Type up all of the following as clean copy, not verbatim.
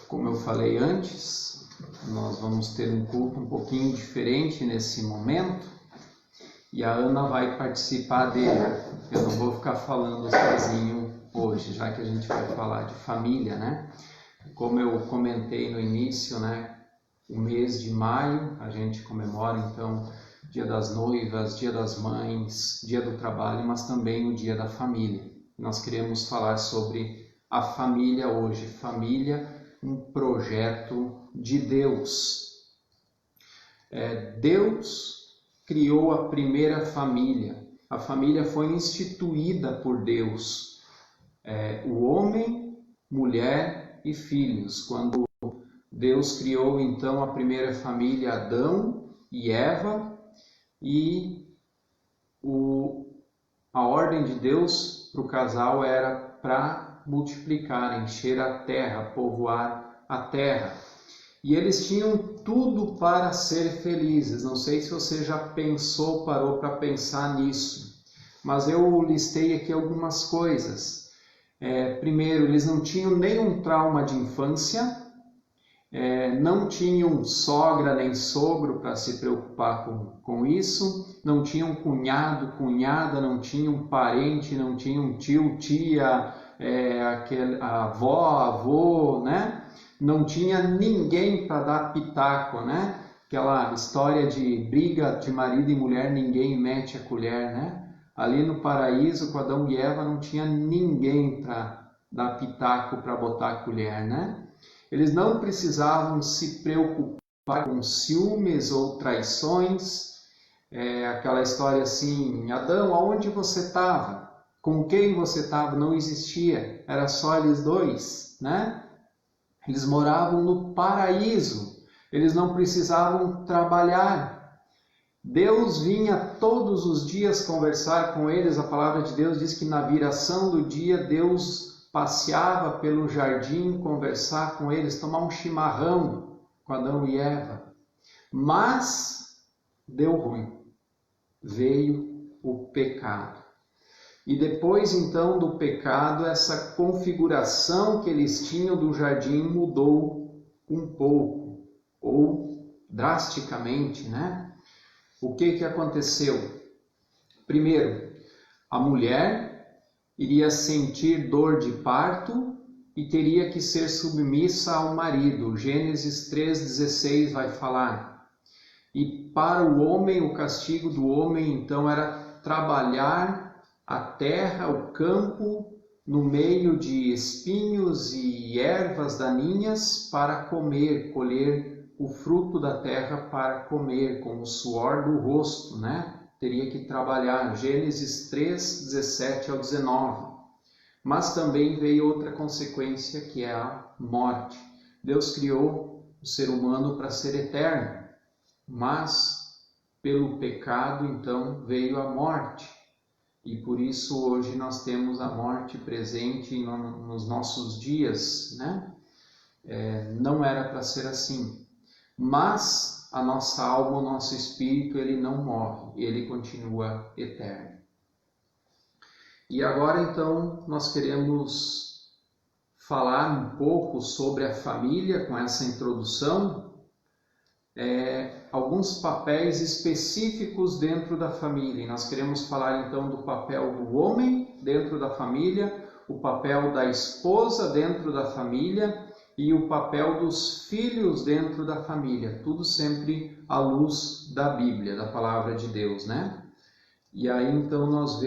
Como eu falei antes, nós vamos ter um culto um pouquinho diferente nesse momento e a Ana vai participar dele. Eu não vou ficar falando sozinho hoje, já que a gente vai falar de família, né? Como eu comentei no início, né? O mês de maio a gente comemora então Dia das Noivas, Dia das Mães, Dia do Trabalho, mas também o Dia da Família. Nós queremos falar sobre a família hoje. Família, um projeto de Deus. Deus criou a primeira família. A família foi instituída por Deus. O homem, mulher e filhos. Quando Deus criou então a primeira família, Adão e Eva, e a ordem de Deus para o casal era para multiplicar, encher a terra, povoar a terra. E eles tinham tudo para ser felizes. Não sei se você já parou para pensar nisso, mas eu listei aqui algumas coisas. Primeiro, eles não tinham nenhum trauma de infância, não tinham sogra nem sogro para se preocupar com isso, não tinham cunhado, cunhada, não tinham parente, não tinham tio, tia, avó, avô, né? Não tinha ninguém para dar pitaco, né? Aquela história de briga de marido e mulher, ninguém mete a colher, né? Ali no paraíso, com Adão e Eva, não tinha ninguém para dar pitaco, para botar a colher, né? Eles não precisavam se preocupar com ciúmes ou traições. Aquela história assim, Adão, aonde você estava? Com quem você estava? Não existia, era só eles dois, né? Eles moravam no paraíso, eles não precisavam trabalhar. Deus vinha todos os dias conversar com eles. A palavra de Deus diz que na viração do dia Deus passeava pelo jardim, conversar com eles, tomar um chimarrão com Adão e Eva. Mas deu ruim, veio o pecado. E depois então do pecado, essa configuração que eles tinham do jardim mudou um pouco, ou drasticamente, né? O que aconteceu? Primeiro, a mulher iria sentir dor de parto e teria que ser submissa ao marido. Gênesis 3,16 vai falar. E para o homem, o castigo do homem, então, era trabalhar a terra, o campo, no meio de espinhos e ervas daninhas para comer, colher o fruto da terra para comer, com o suor do rosto, né? Teria que trabalhar. Gênesis 3, 17 ao 19. Mas também veio outra consequência, que é a morte. Deus criou o ser humano para ser eterno, mas pelo pecado então veio a morte. E por isso hoje nós temos a morte presente nos nossos dias, né? Não era para ser assim. Mas a nossa alma, o nosso espírito, ele não morre, ele continua eterno. E agora então nós queremos falar um pouco sobre a família com essa introdução, alguns papéis específicos dentro da família. E nós queremos falar então do papel do homem dentro da família, o papel da esposa dentro da família e o papel dos filhos dentro da família, tudo sempre à luz da Bíblia, da Palavra de Deus, né? E aí então nós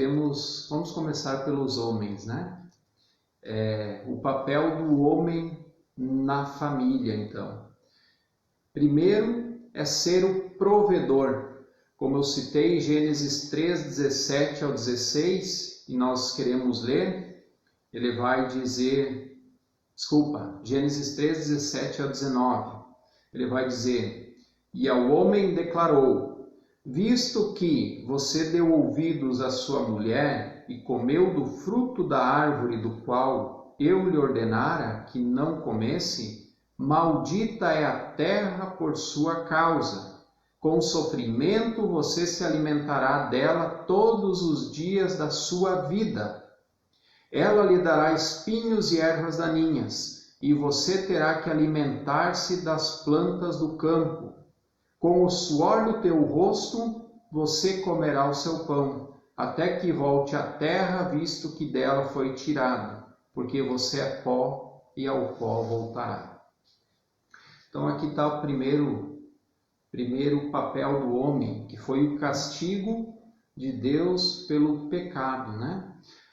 vamos começar pelos homens, né? O papel do homem na família, então. Primeiro é ser o provedor. Como eu citei, Gênesis 3, 17 ao 16, e nós queremos ler, ele vai dizer... Gênesis 3, 17 ao 19. Ele vai dizer: E ao homem declarou: Visto que você deu ouvidos à sua mulher e comeu do fruto da árvore do qual eu lhe ordenara que não comesse, maldita é a terra por sua causa. Com sofrimento você se alimentará dela todos os dias da sua vida. Ela lhe dará espinhos e ervas daninhas, e você terá que alimentar-se das plantas do campo. Com o suor do teu rosto você comerá o seu pão, até que volte à terra, visto que dela foi tirado, porque você é pó e ao pó voltará. Então aqui está o primeiro papel do homem, que foi o castigo de Deus pelo pecado, né?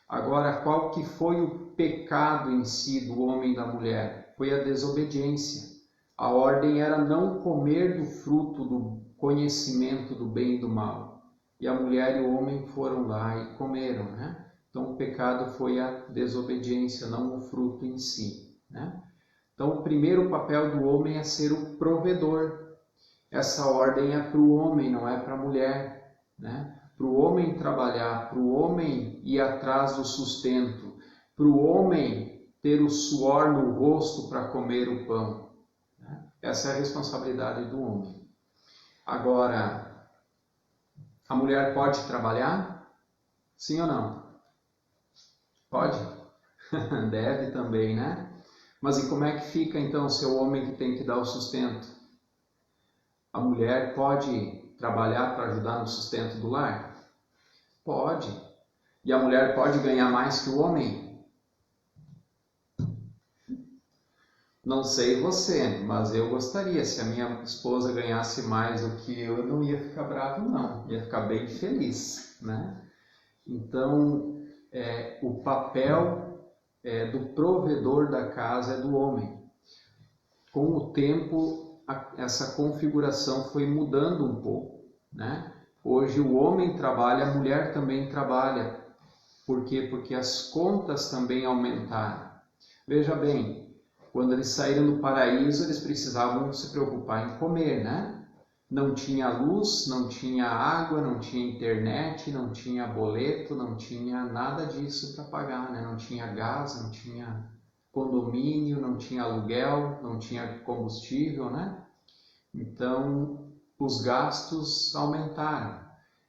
Agora, qual que foi o pecado em si do homem e da mulher? Foi a desobediência. A ordem era não comer do fruto do conhecimento do bem e do mal. E a mulher e o homem foram lá e comeram, né? Então o pecado foi a desobediência, não o fruto em si, né? Então o primeiro papel do homem é ser o provedor. Essa ordem é para o homem, não é para a mulher, né? Para o homem trabalhar, para o homem ir atrás do sustento, para o homem ter o suor no rosto para comer o pão, né? Essa é a responsabilidade do homem. Agora, a mulher pode trabalhar? Sim ou não? Pode? Deve também, né? Mas e como é que fica então o seu homem que tem que dar o sustento? A mulher pode trabalhar para ajudar no sustento do lar? Pode. E a mulher pode ganhar mais que o homem? Não sei você, mas eu gostaria. Se a minha esposa ganhasse mais do que eu não ia ficar bravo, não. Ia ficar bem feliz, né? Então, o papel do provedor da casa é do homem. Com o tempo, essa configuração foi mudando um pouco, né? Hoje o homem trabalha, a mulher também trabalha. Por quê? Porque as contas também aumentaram. Veja bem, quando eles saíram do paraíso, eles precisavam se preocupar em comer, né? Não tinha luz, não tinha água, não tinha internet, não tinha boleto, não tinha nada disso para pagar, né? Não tinha gás, não tinha condomínio, não tinha aluguel, não tinha combustível, né? Então, os gastos aumentaram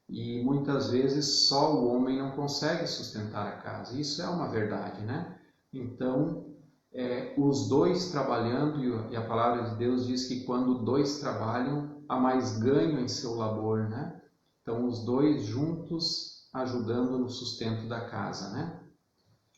e muitas vezes só o homem não consegue sustentar a casa. Isso é uma verdade, né? Então, os dois trabalhando, e a palavra de Deus diz que quando dois trabalham, há mais ganho em seu labor, né? Então, os dois juntos ajudando no sustento da casa, né?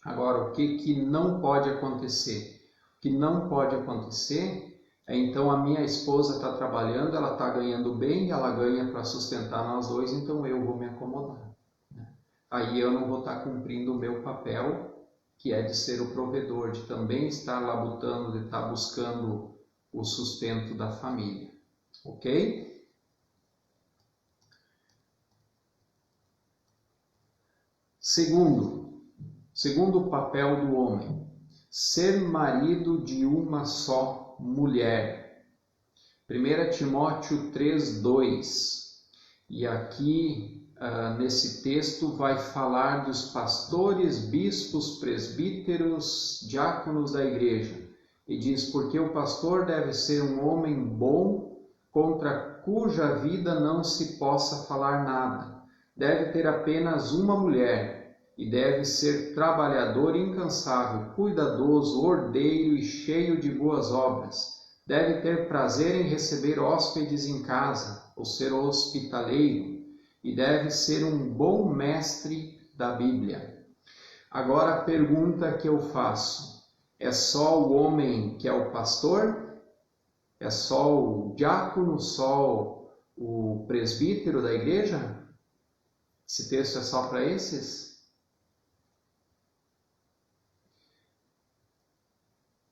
Agora, o que não pode acontecer? O que não pode acontecer então a minha esposa está trabalhando, ela está ganhando bem, ela ganha para sustentar nós dois, então eu vou me acomodar, né? Aí eu não vou estar cumprindo o meu papel, que é de ser o provedor, de também estar labutando, de estar buscando o sustento da família, ok? Segundo papel do homem, ser marido de uma só mulher. 1 Timóteo 3:2. E aqui, nesse texto, vai falar dos pastores, bispos, presbíteros, diáconos da igreja. E diz, porque o pastor deve ser um homem bom, contra cuja vida não se possa falar nada. Deve ter apenas uma mulher, e deve ser trabalhador incansável, cuidadoso, ordeiro e cheio de boas obras. Deve ter prazer em receber hóspedes em casa, ou ser hospitaleiro, e deve ser um bom mestre da Bíblia. Agora a pergunta que eu faço, é só o homem que é o pastor? É só o diácono, só o presbítero da igreja? Esse texto é só para esses?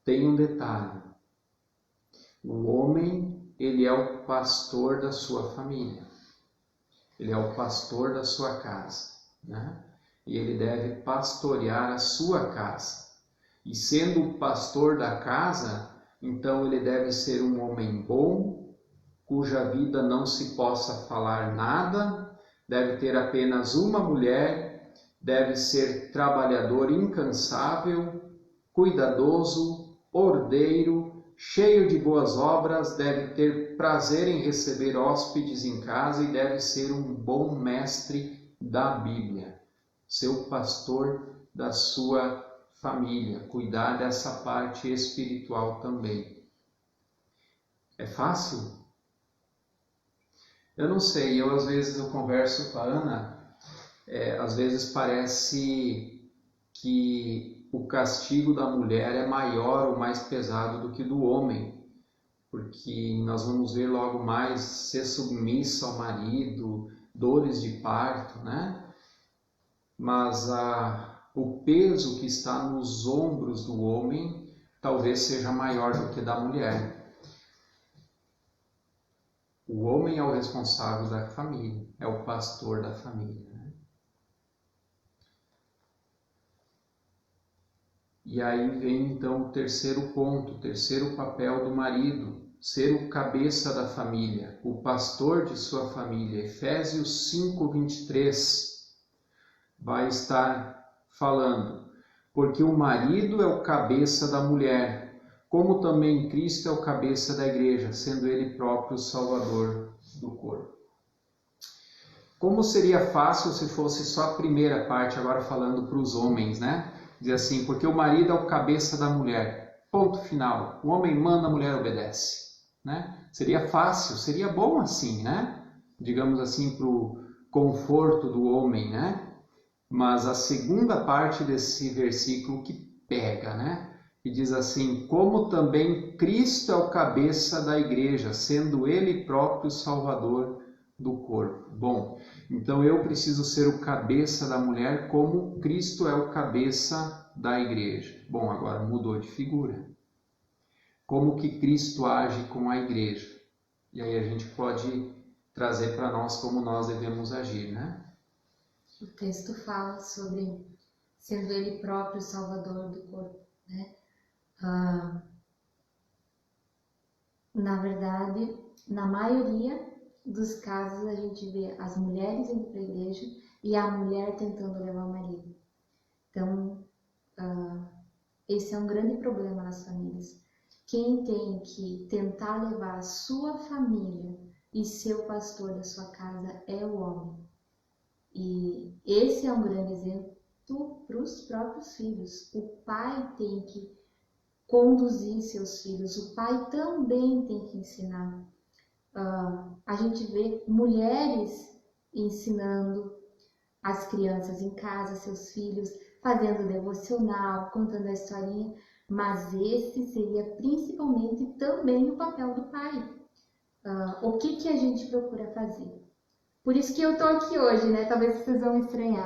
Tem um detalhe, o homem, ele é o pastor da sua família, ele é o pastor da sua casa, né? E ele deve pastorear a sua casa, e sendo o pastor da casa, então ele deve ser um homem bom, cuja vida não se possa falar nada, deve ter apenas uma mulher, deve ser trabalhador incansável, cuidadoso, ordeiro, cheio de boas obras, deve ter prazer em receber hóspedes em casa e deve ser um bom mestre da Bíblia, seu pastor da sua família, cuidar dessa parte espiritual também. É fácil? Eu não sei, às vezes eu converso com a Ana, às vezes parece que o castigo da mulher é maior ou mais pesado do que do homem, porque nós vamos ver logo mais ser submissa ao marido, dores de parto, né? Mas o peso que está nos ombros do homem talvez seja maior do que da mulher. O homem é o responsável da família, é o pastor da família, né? E aí vem então o terceiro ponto, o terceiro papel do marido, ser o cabeça da família, o pastor de sua família. Efésios 5:23 vai estar falando, porque o marido é o cabeça da mulher, como também Cristo é o cabeça da igreja, sendo ele próprio o salvador do corpo. Como seria fácil se fosse só a primeira parte, agora falando para os homens, né? Dizer assim, porque o marido é o cabeça da mulher, ponto final. O homem manda, a mulher obedece, né? Seria fácil, seria bom assim, né? Digamos assim, para o conforto do homem, né? Mas a segunda parte desse versículo que pega, né? E diz assim, como também Cristo é o cabeça da igreja, sendo ele próprio o salvador do corpo. Bom, então eu preciso ser o cabeça da mulher como Cristo é o cabeça da igreja. Bom, agora mudou de figura. Como que Cristo age com a igreja? E aí a gente pode trazer para nós como nós devemos agir, né? O texto fala sobre sendo ele próprio o salvador do corpo, né? Na verdade, na maioria dos casos a gente vê as mulheres indo para a igreja e a mulher tentando levar o marido. Então, esse é um grande problema nas famílias. Quem tem que tentar levar a sua família e ser o pastor da sua casa é o homem. E esse é um grande exemplo para os próprios filhos. O pai tem que conduzir seus filhos, o pai também tem que ensinar. A gente vê mulheres ensinando as crianças em casa, seus filhos, fazendo devocional, contando a historinha, mas esse seria principalmente também o papel do pai. O que a gente procura fazer? Por isso que eu tô aqui hoje, né? Talvez vocês vão estranhar.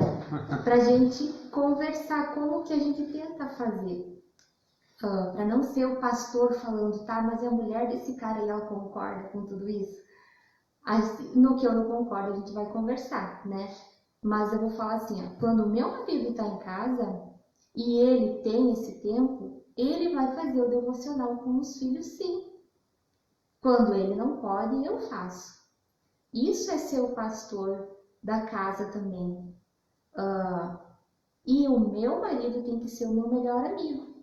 Pra gente conversar como que a gente tenta fazer. Para não ser o pastor falando, tá, mas a mulher desse cara aí, ela concorda com tudo isso? No que eu não concordo, a gente vai conversar, né? Mas eu vou falar assim, ó, quando o meu marido está em casa e ele tem esse tempo, ele vai fazer o devocional com os filhos, sim. Quando ele não pode, eu faço. Isso é ser o pastor da casa também. E o meu marido tem que ser o meu melhor amigo.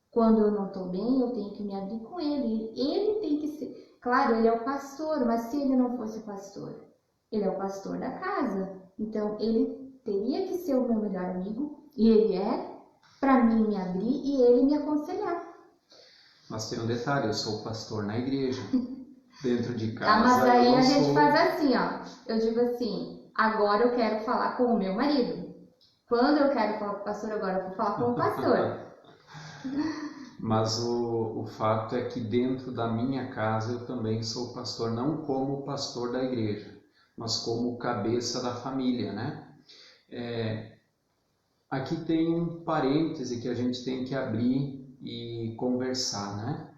Quando eu não estou bem, eu tenho que me abrir com ele. Ele tem que ser... Claro, ele é o pastor, mas se ele não fosse o pastor, ele é o pastor da casa. Então, ele teria que ser o meu melhor amigo, e ele é, para mim me abrir e ele me aconselhar. Mas tem um detalhe, eu sou pastor na igreja. Dentro de casa. Tá, mas aí a gente faz assim, ó. Eu digo assim, agora eu quero falar com o meu marido. Quando eu quero falar com o pastor, agora eu vou falar com o pastor. Mas o fato é que dentro da minha casa eu também sou pastor, não como pastor da igreja, mas como cabeça da família, né? Aqui tem um parêntese que a gente tem que abrir e conversar, né?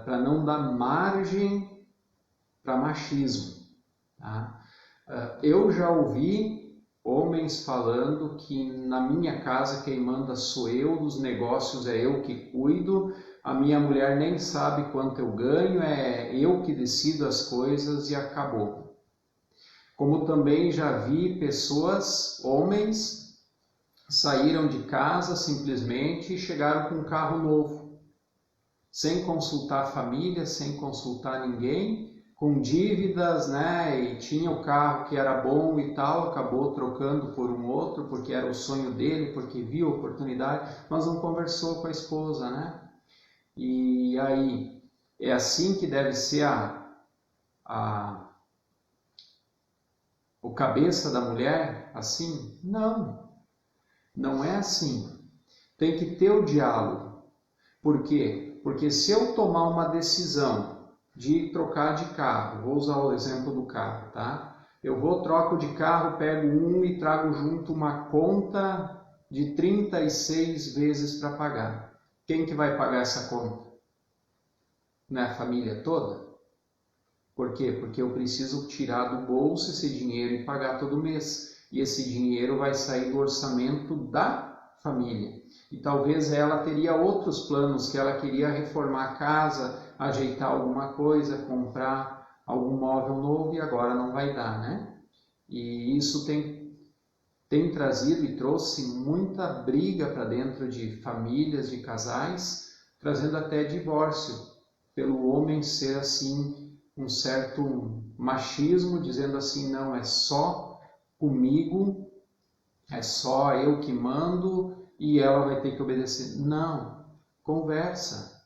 Para não dar margem para machismo. Tá? Eu já ouvi homens falando que na minha casa quem manda sou eu, dos negócios é eu que cuido, a minha mulher nem sabe quanto eu ganho, é eu que decido as coisas e acabou. Como também já vi pessoas, homens, saíram de casa simplesmente e chegaram com um carro novo. Sem consultar a família, sem consultar ninguém, com dívidas, né, e tinha o carro que era bom e tal, acabou trocando por um outro, porque era o sonho dele, porque viu a oportunidade, mas não conversou com a esposa, né? E aí, é assim que deve ser o cabeça da mulher? Assim? Não, não é assim. Tem que ter o diálogo. Por quê? Porque se eu tomar uma decisão de trocar de carro, vou usar o exemplo do carro, tá? Eu troco de carro, pego um e trago junto uma conta de 36 vezes para pagar. Quem que vai pagar essa conta? Não é a família toda? Por quê? Porque eu preciso tirar do bolso esse dinheiro e pagar todo mês. E esse dinheiro vai sair do orçamento da família. E talvez ela teria outros planos, que ela queria reformar a casa, ajeitar alguma coisa, comprar algum móvel novo e agora não vai dar, né? E isso tem trazido e trouxe muita briga para dentro de famílias, de casais, trazendo até divórcio, pelo homem ser assim, um certo machismo, dizendo assim, não, é só comigo, é só eu que mando e ela vai ter que obedecer. Não, conversa.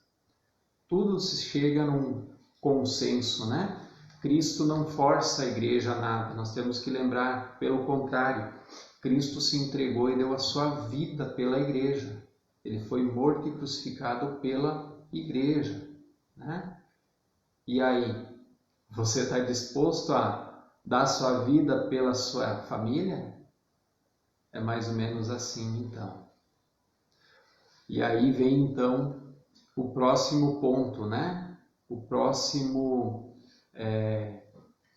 Tudo se chega num consenso, né? Cristo não força a igreja a nada, nós temos que lembrar, pelo contrário, Cristo se entregou e deu a sua vida pela igreja. Ele foi morto e crucificado pela igreja, né? E aí, você está disposto a dar sua vida pela sua família? É mais ou menos assim, então. E aí vem, então, o próximo ponto, né? O próximo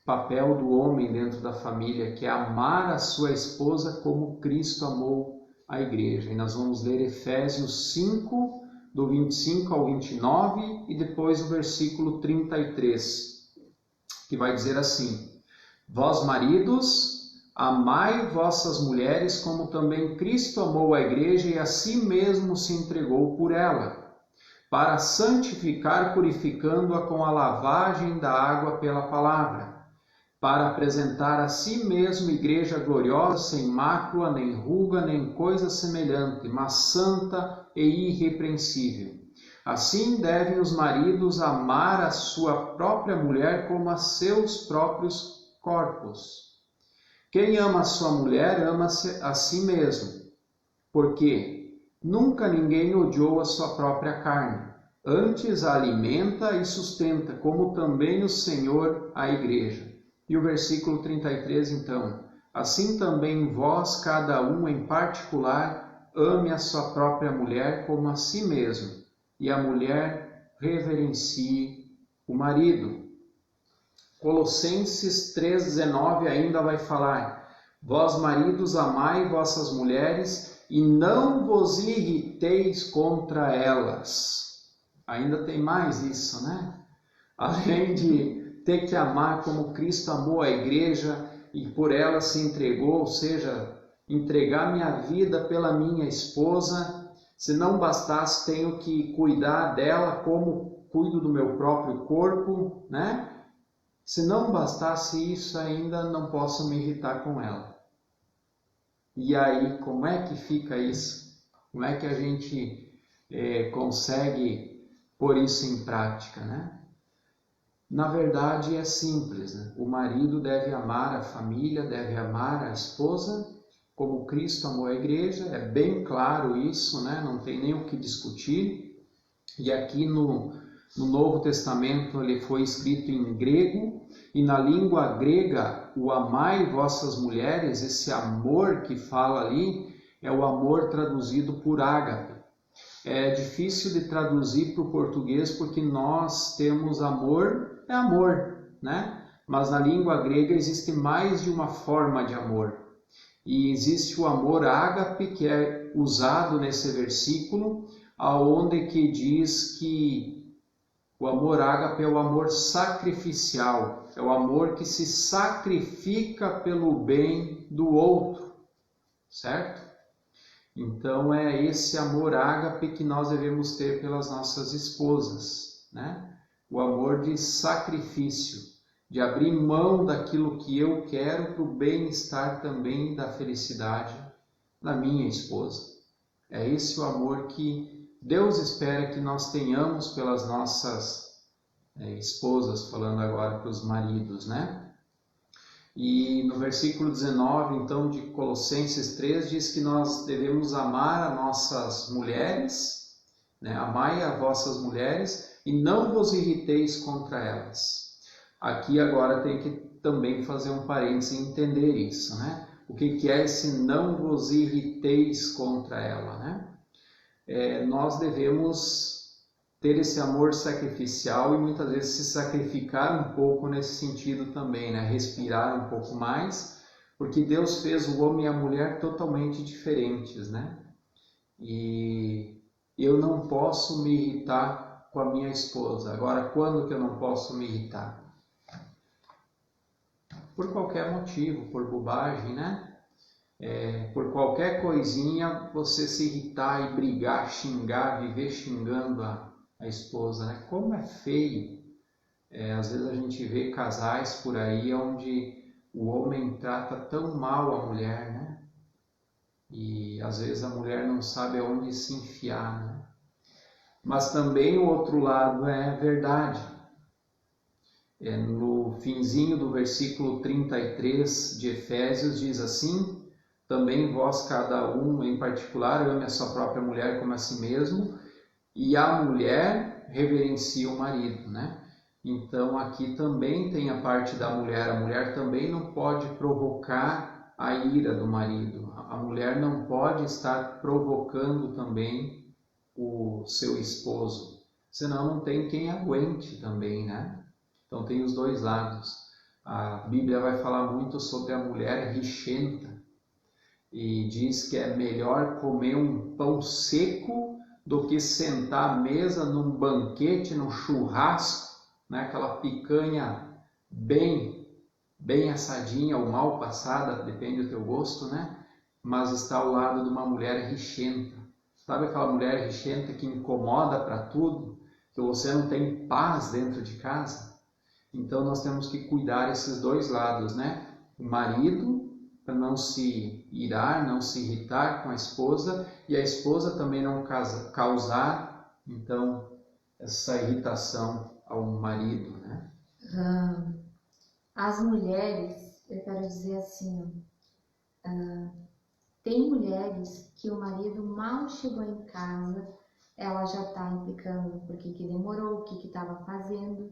papel do homem dentro da família, que é amar a sua esposa como Cristo amou a igreja. E nós vamos ler Efésios 5, do 25 ao 29, e depois o versículo 33, que vai dizer assim: Vós, maridos, amai vossas mulheres como também Cristo amou a igreja e a si mesmo se entregou por ela, para santificar, purificando-a com a lavagem da água pela palavra, para apresentar a si mesmo igreja gloriosa, sem mácula, nem ruga, nem coisa semelhante, mas santa e irrepreensível. Assim devem os maridos amar a sua própria mulher como a seus próprios corpos. Quem ama a sua mulher, ama-se a si mesmo, porque nunca ninguém odiou a sua própria carne, antes a alimenta e sustenta, como também o Senhor a igreja. E o versículo 33, então: Assim também vós, cada um em particular, ame a sua própria mulher como a si mesmo, e a mulher reverencie o marido. Colossenses 3,19 ainda vai falar: Vós, maridos, amai vossas mulheres e não vos irriteis contra elas. Ainda tem mais isso, né? Além de ter que amar como Cristo amou a igreja e por ela se entregou, ou seja, entregar minha vida pela minha esposa. Se não bastasse, tenho que cuidar dela como cuido do meu próprio corpo, né? Se não bastasse isso, ainda não posso me irritar com ela. E aí, como é que fica isso? Como é que a gente consegue pôr isso em prática, né? Na verdade, é simples, né? O marido deve amar a família, deve amar a esposa, como Cristo amou a igreja. É bem claro isso, né? Não tem nem o que discutir. E aqui no Novo Testamento ele foi escrito em grego, e na língua grega, o amai vossas mulheres, esse amor que fala ali, é o amor traduzido por ágape. É difícil de traduzir para o português porque nós temos amor, é amor, né? Mas na língua grega existe mais de uma forma de amor. E existe o amor ágape, que é usado nesse versículo, aonde que diz que o amor ágape é o amor sacrificial, é o amor que se sacrifica pelo bem do outro, certo? Então é esse amor ágape que nós devemos ter pelas nossas esposas, né? O amor de sacrifício. de abrir mão daquilo que eu quero para o bem-estar também da felicidade da minha esposa. É esse o amor que Deus espera que nós tenhamos pelas nossas esposas, falando agora para os maridos, né? E no versículo 19, então, de Colossenses 3, diz que nós devemos amar as nossas mulheres, né? Amai as vossas mulheres e não vos irriteis contra elas. Aqui agora tem que também fazer um parênteses e entender isso, né? O que é esse não vos irriteis contra ela, né? Nós devemos ter esse amor sacrificial e muitas vezes se sacrificar um pouco nesse sentido também, né? Respirar um pouco mais, porque Deus fez o homem e a mulher totalmente diferentes, né? E eu não posso me irritar com a minha esposa. Agora, quando que eu não posso me irritar? Por qualquer motivo, por bobagem, né? Por qualquer coisinha você se irritar e brigar, xingar, viver xingando a esposa, né? Como é feio. Às vezes a gente vê casais por aí onde o homem trata tão mal a mulher, né? E às vezes a mulher não sabe aonde se enfiar, né? Mas também o outro lado é verdade. No finzinho do versículo 33 de Efésios diz assim: também vós cada um em particular ame a sua própria mulher como a si mesmo, e a mulher reverencia o marido, né? Então aqui também tem a parte da mulher. A mulher também não pode provocar a ira do marido. A mulher não pode estar provocando também o seu esposo, senão não tem quem aguente também, né? Então tem os dois lados. A Bíblia vai falar muito sobre a mulher rixenta e diz que é melhor comer um pão seco do que sentar à mesa num banquete, num churrasco, né? Aquela picanha bem assadinha ou mal passada, depende do teu gosto, né? Mas está ao lado de uma mulher rixenta. Sabe aquela mulher rixenta que incomoda para tudo, que você não tem paz dentro de casa? Então nós temos que cuidar esses dois lados, né? O marido, para não se irar, não se irritar com a esposa, e a esposa também não causar, então, essa irritação ao marido, né? As mulheres, eu quero dizer assim, tem mulheres que o marido mal chegou em casa, ela já está implicando por que demorou, o que estava fazendo,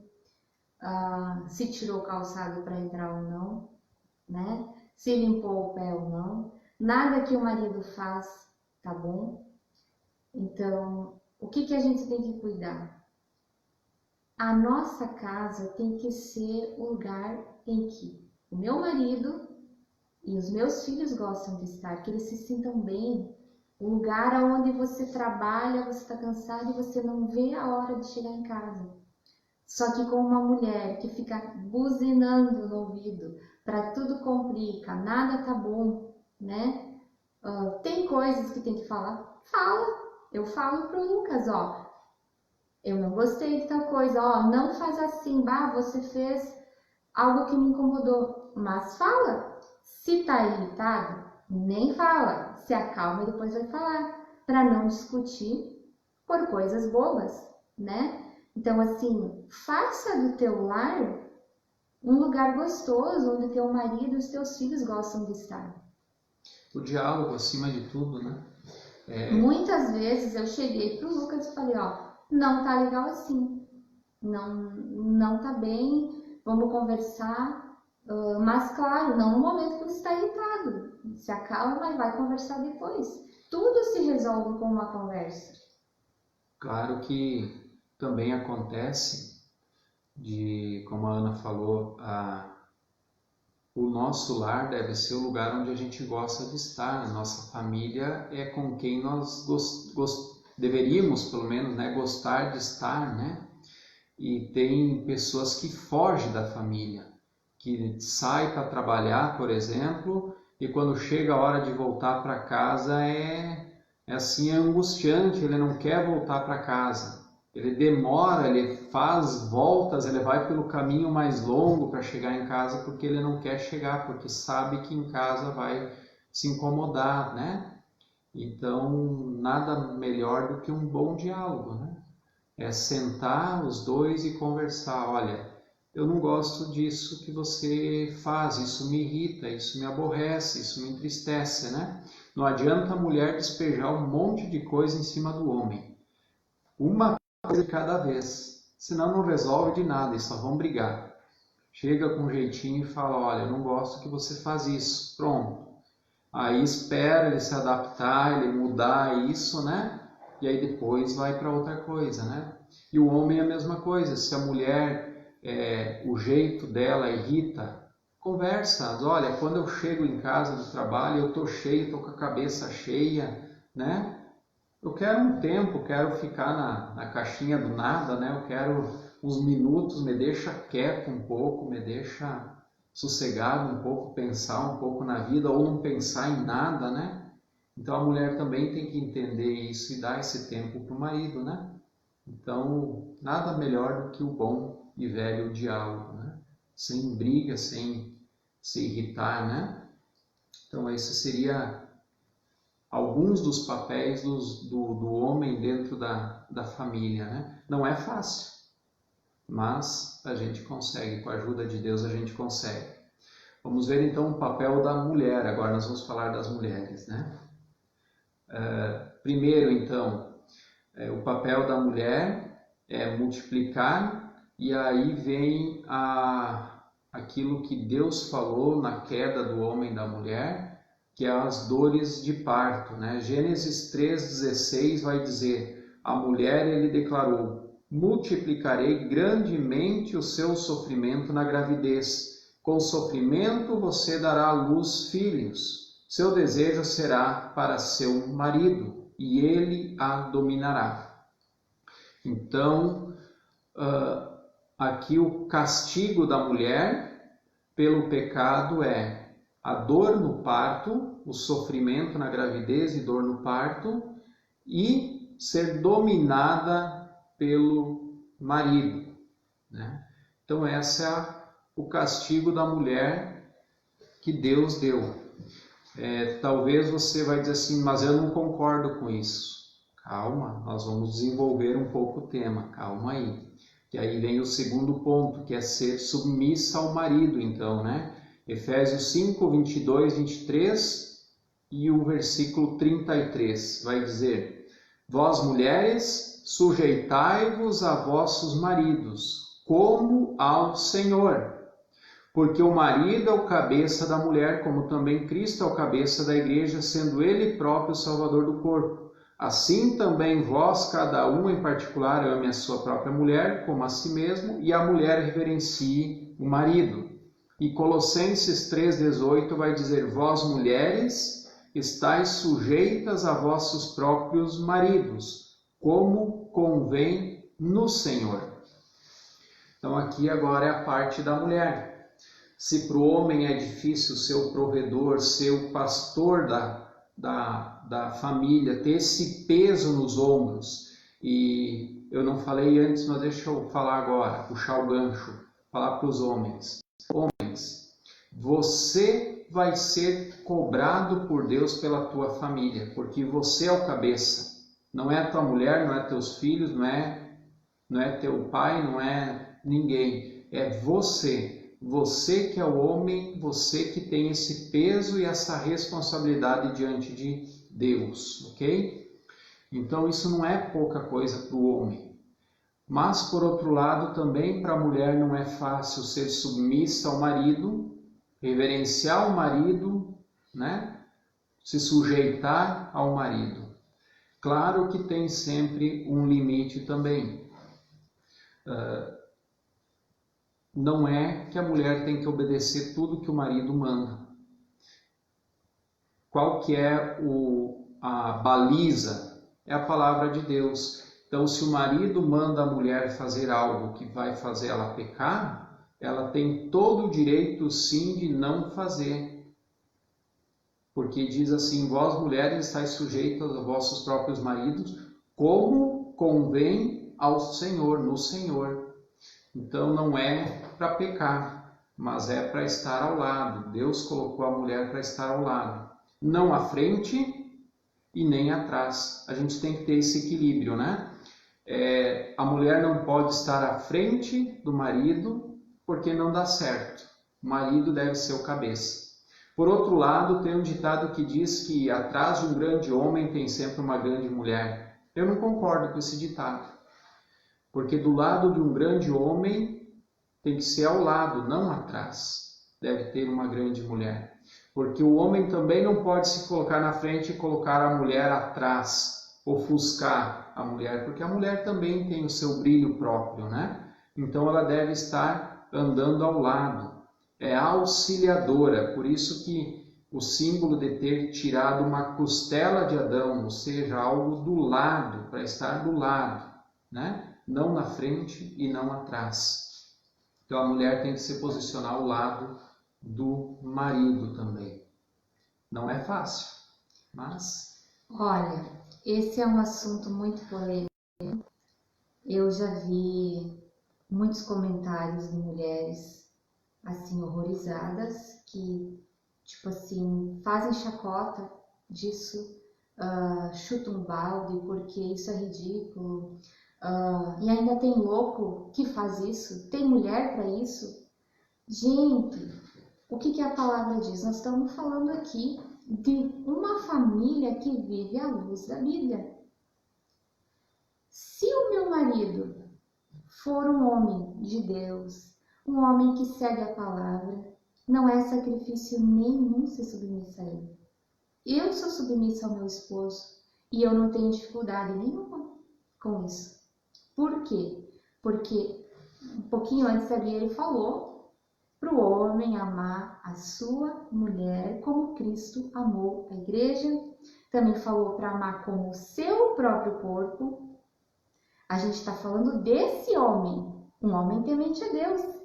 se tirou o calçado para entrar ou não, né? Se limpou o pé ou não. Nada que o marido faz tá bom. Então, o que a gente tem que cuidar? A nossa casa tem que ser o lugar em que o meu marido e os meus filhos gostam de estar, que eles se sintam bem. Um lugar onde você trabalha, você está cansado e você não vê a hora de chegar em casa. Só que com uma mulher que fica buzinando no ouvido, para tudo complica, nada tá bom, né? Tem coisas que tem que falar? Fala. Eu falo pro Lucas, eu não gostei de tal coisa, não faz assim, você fez algo que me incomodou, mas fala. Se tá irritado, nem fala, se acalma e depois vai falar, para não discutir por coisas bobas, né? Então, assim, faça do teu lar um lugar gostoso, onde teu marido e os teus filhos gostam de estar. O diálogo acima de tudo, né? Muitas vezes eu cheguei pro Lucas e falei, não tá legal assim, não tá bem, vamos conversar, mas claro, não no momento que você está irritado, se acalma e vai conversar depois. Tudo se resolve com uma conversa. Claro que também acontece como a Ana falou, o nosso lar deve ser o lugar onde a gente gosta de estar. A nossa família é com quem nós deveríamos, pelo menos, né, gostar de estar, né? E tem pessoas que fogem da família, que saem para trabalhar, por exemplo, e quando chega a hora de voltar para casa é assim, é angustiante, ele não quer voltar para casa. ele demora, ele faz voltas, ele vai pelo caminho mais longo para chegar em casa, porque ele não quer chegar, porque sabe que em casa vai se incomodar, né? Então, nada melhor do que um bom diálogo, né? É sentar os dois e conversar. Olha, eu não gosto disso que você faz, isso me irrita, isso me aborrece, isso me entristece, né? Não adianta a mulher despejar um monte de coisa em cima do homem. Uma coisa de cada vez, senão não resolve de nada e só vão brigar. Chega com um jeitinho e fala, olha, eu não gosto que você faz isso, pronto. Aí espera ele se adaptar, ele mudar isso, né? E aí depois vai para outra coisa, né? E o homem é a mesma coisa, se a mulher, o jeito dela irrita, conversa, olha, quando eu chego em casa do trabalho, eu tô cheio, tô com a cabeça cheia, né? Eu quero um tempo, quero ficar na caixinha do nada, né? Eu quero uns minutos, me deixa quieto um pouco, me deixa sossegado um pouco, pensar um pouco na vida ou não pensar em nada, né? Então a mulher também tem que entender isso e dar esse tempo para o marido, né? Então nada melhor do que o bom e velho diálogo, né? Sem briga, sem se irritar, né? Então esse seria alguns dos papéis do homem dentro da família, né? Não é fácil, mas a gente consegue, com a ajuda de Deus a gente consegue. Vamos ver então o papel da mulher, agora nós vamos falar das mulheres, né? Primeiro então, o papel da mulher é multiplicar, e aí vem aquilo que Deus falou na queda do homem e da mulher, que é as dores de parto, né? Gênesis 3,16 vai dizer, a mulher ele declarou, multiplicarei grandemente o seu sofrimento na gravidez. Com sofrimento você dará à luz filhos. Seu desejo será para seu marido, e ele a dominará. Então, aqui o castigo da mulher pelo pecado é a dor no parto, o sofrimento na gravidez e dor no parto, e ser dominada pelo marido, né? Então esse é o castigo da mulher que Deus deu. Talvez você vai dizer assim, mas eu não concordo com isso. Calma, nós vamos desenvolver um pouco o tema, calma aí. E aí vem o segundo ponto, que é ser submissa ao marido, então, né? Efésios 5, 22, 23 e o versículo 33 vai dizer, vós mulheres, sujeitai-vos a vossos maridos, como ao Senhor. Porque o marido é o cabeça da mulher, como também Cristo é o cabeça da igreja, sendo ele próprio o salvador do corpo. Assim também vós, cada um em particular, ame a sua própria mulher, como a si mesmo, e a mulher reverencie o marido. E Colossenses 3,18 vai dizer, vós mulheres, estáis sujeitas a vossos próprios maridos, como convém no Senhor. Então aqui agora é a parte da mulher. Se para o homem é difícil ser o provedor, ser o pastor da família, ter esse peso nos ombros, e eu não falei antes, mas deixa eu falar agora, puxar o gancho, falar para os homens. Homens, você vai ser cobrado por Deus pela tua família, porque você é o cabeça. Não é a tua mulher, não é teus filhos, não é teu pai, não é ninguém. É você. Você que é o homem, você que tem esse peso e essa responsabilidade diante de Deus, ok? Então isso não é pouca coisa para o homem. Mas, por outro lado, também para a mulher não é fácil ser submissa ao marido, reverenciar o marido, né? Se sujeitar ao marido. Claro que tem sempre um limite também. Não é que a mulher tem que obedecer tudo que o marido manda. Qual que é a baliza? É a palavra de Deus. Então, se o marido manda a mulher fazer algo que vai fazer ela pecar, ela tem todo o direito, sim, de não fazer. Porque diz assim, vós mulheres estáis sujeitas a vossos próprios maridos, como convém ao Senhor, no Senhor. Então não é para pecar, mas é para estar ao lado. Deus colocou a mulher para estar ao lado, não à frente e nem atrás. A gente tem que ter esse equilíbrio, né? A mulher não pode estar à frente do marido, porque não dá certo. O marido deve ser o cabeça. Por outro lado, tem um ditado que diz que atrás de um grande homem tem sempre uma grande mulher. Eu não concordo com esse ditado, porque do lado de um grande homem tem que ser ao lado, não atrás. Deve ter uma grande mulher. Porque o homem também não pode se colocar na frente e colocar a mulher atrás, ofuscar a mulher, porque a mulher também tem o seu brilho próprio, né? Então ela deve estar andando ao lado. É auxiliadora, por isso que o símbolo de ter tirado uma costela de Adão, ou seja, algo do lado, para estar do lado, né? Não na frente e não atrás. Então a mulher tem que se posicionar ao lado do marido também. Não é fácil, mas... Olha, esse é um assunto muito polêmico. Eu já vi muitos comentários de mulheres assim horrorizadas que, tipo assim, fazem chacota disso, chutam um balde porque isso é ridículo. E ainda tem louco que faz isso, tem mulher para isso. Gente, o que a palavra diz? Nós estamos falando aqui de uma família que vive à luz da Bíblia. Se o meu marido for um homem de Deus, um homem que segue a palavra, não é sacrifício nenhum ser submissa a ele. Eu sou submissa ao meu esposo e eu não tenho dificuldade nenhuma com isso. Por quê? Porque um pouquinho antes ali ele falou para o homem amar a sua mulher como Cristo amou a igreja. Também falou para amar como o seu próprio corpo. A gente está falando desse homem, um homem temente a Deus.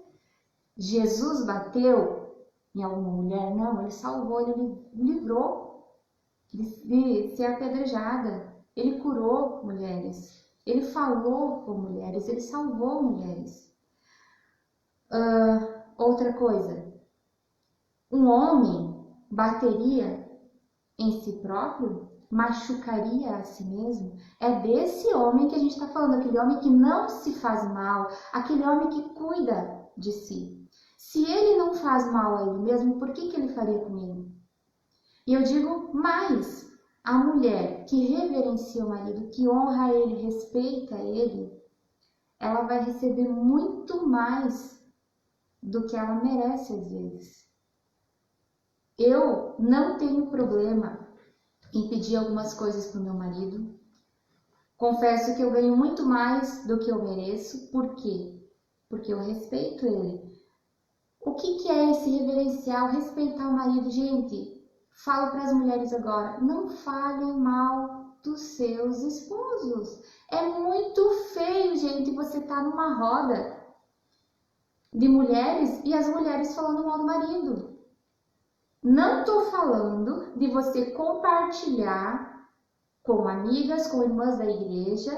Jesus bateu em alguma mulher? Não, ele salvou, ele livrou de ser apedrejada. Ele curou mulheres, ele falou com mulheres, ele salvou mulheres. Outra coisa, um homem bateria em si próprio? Machucaria a si mesmo? É desse homem que a gente está falando, aquele homem que não se faz mal, aquele homem que cuida de si. Se ele não faz mal a ele mesmo, por que ele faria comigo? E eu digo mais, a mulher que reverencia o marido, que honra ele, respeita ele, ela vai receber muito mais do que ela merece às vezes. Eu não tenho problema em pedir algumas coisas para o meu marido. Confesso que eu ganho muito mais do que eu mereço. Por quê? Porque eu respeito ele. O que é esse reverencial, respeitar o marido? Gente, falo para as mulheres agora, não falem mal dos seus esposos. É muito feio, gente, você tá numa roda de mulheres e as mulheres falando mal do marido. Não estou falando de você compartilhar com amigas, com irmãs da igreja,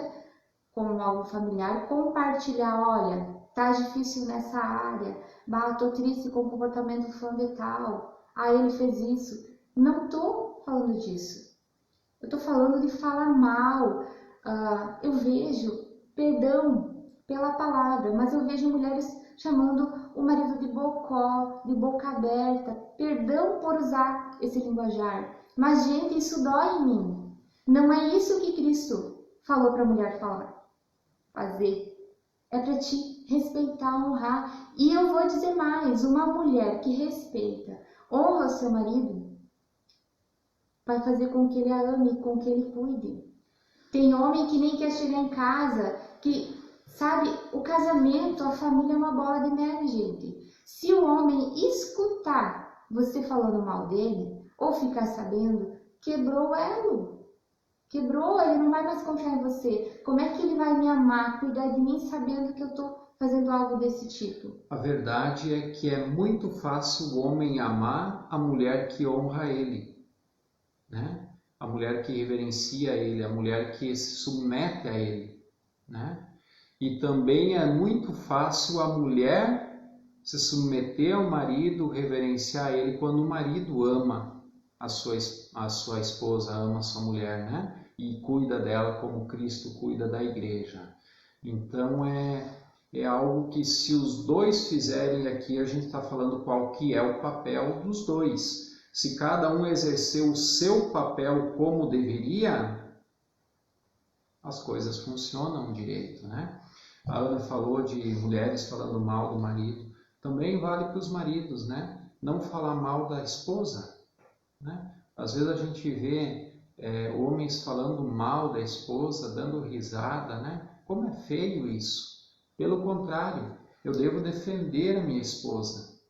com algum familiar, compartilhar, olha, tá difícil nessa área, tô triste com o comportamento do fulano de tal, ele fez isso. Não estou falando disso. Eu estou falando de falar mal. Eu vejo, perdão pela palavra, mas eu vejo mulheres chamando o marido de bocó, de boca aberta. Perdão por usar esse linguajar. Mas, gente, isso dói em mim. Não é isso que Cristo falou para a mulher fazer. É para te respeitar, honrar. E eu vou dizer mais, uma mulher que respeita, honra o seu marido, vai fazer com que ele a ame, com que ele cuide. Tem homem que nem quer chegar em casa, que, sabe, o casamento, a família é uma bola de neve, gente. Se o homem escutar você falando mal dele, ou ficar sabendo, quebrou o elo. Quebrou, ele não vai mais confiar em você. Como é que ele vai me amar, cuidar de mim, sabendo que eu estou fazendo algo desse tipo? A verdade é que é muito fácil o homem amar a mulher que honra ele, né? A mulher que reverencia ele, a mulher que se submete a ele, né? E também é muito fácil a mulher se submeter ao marido, reverenciar ele quando o marido ama a sua esposa, ama a sua mulher, né? E cuida dela como Cristo cuida da igreja. Então é algo que, se os dois fizerem aqui, a gente está falando qual que é o papel dos dois. Se cada um exercer o seu papel como deveria, as coisas funcionam direito, né? A Ana falou de mulheres falando mal do marido. Também vale para os maridos, né? Não falar mal da esposa, né? Às vezes a gente vê homens falando mal da esposa, dando risada, né? Como é feio isso. Pelo contrário, eu devo defender a minha esposa.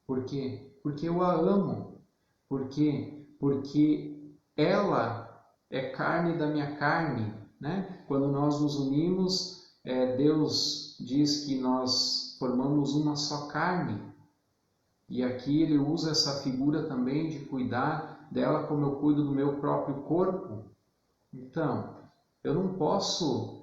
Por quê? Porque eu a amo. Por quê? Porque ela é carne da minha carne, né? Quando nós nos unimos, Deus diz que nós formamos uma só carne. E aqui ele usa essa figura também de cuidar dela como eu cuido do meu próprio corpo. Então, eu não posso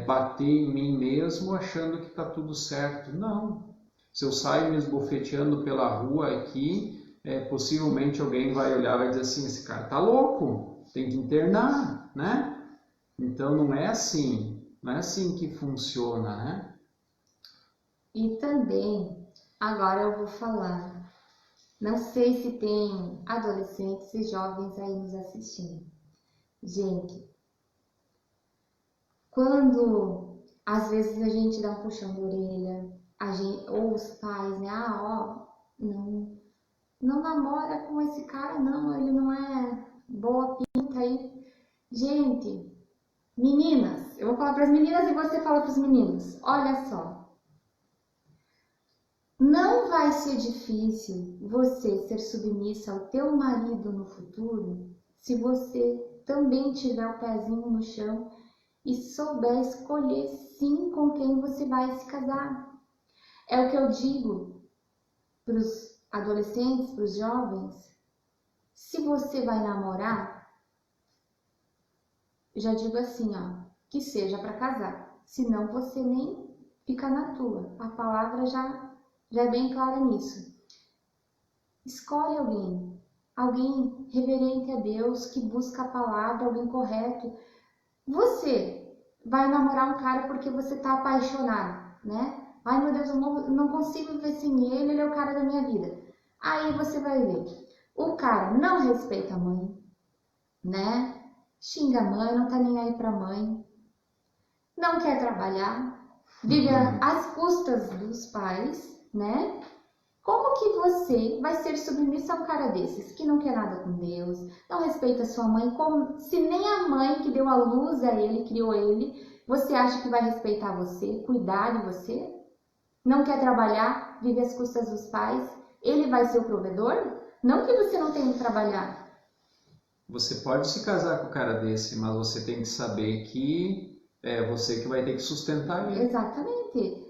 bater em mim mesmo achando que está tudo certo. Não. Se eu saio me esbofeteando pela rua aqui, possivelmente alguém vai olhar e vai dizer assim, esse cara está louco, tem que internar, né? Então não é assim que funciona, né? E também, agora eu vou falar, não sei se tem adolescentes e jovens aí nos assistindo. Gente, quando às vezes a gente dá um puxão de orelha, ou os pais, né? Não namora com esse cara, não, ele não é boa pinta aí. Gente, meninas, eu vou falar para as meninas e você fala para os meninos. Olha só. Não vai ser difícil você ser submissa ao teu marido no futuro se você também tiver o pezinho no chão e souber escolher sim com quem você vai se casar. É o que eu digo para os adolescentes, para os jovens. Se você vai namorar, já digo assim, que seja para casar. Senão você nem fica na tua. A palavra já é bem clara nisso. Escolhe alguém reverente a Deus, que busca a palavra, alguém correto. Você vai namorar um cara porque você está apaixonado, né? Ai meu Deus, eu não consigo viver sem ele, ele é o cara da minha vida. Aí você vai ver, o cara não respeita a mãe, né? Xinga a mãe, não tá nem aí pra mãe, não quer trabalhar, vive às custas dos pais, né? Como que você vai ser submissa a um cara desses, que não quer nada com Deus, não respeita sua mãe, como se nem a mãe que deu a luz a ele, criou ele, você acha que vai respeitar você, cuidar de você? Não quer trabalhar, vive às custas dos pais, ele vai ser o provedor? Não que você não tenha que trabalhar. Você pode se casar com um cara desse, mas você tem que saber que é você que vai ter que sustentar ele. Exatamente.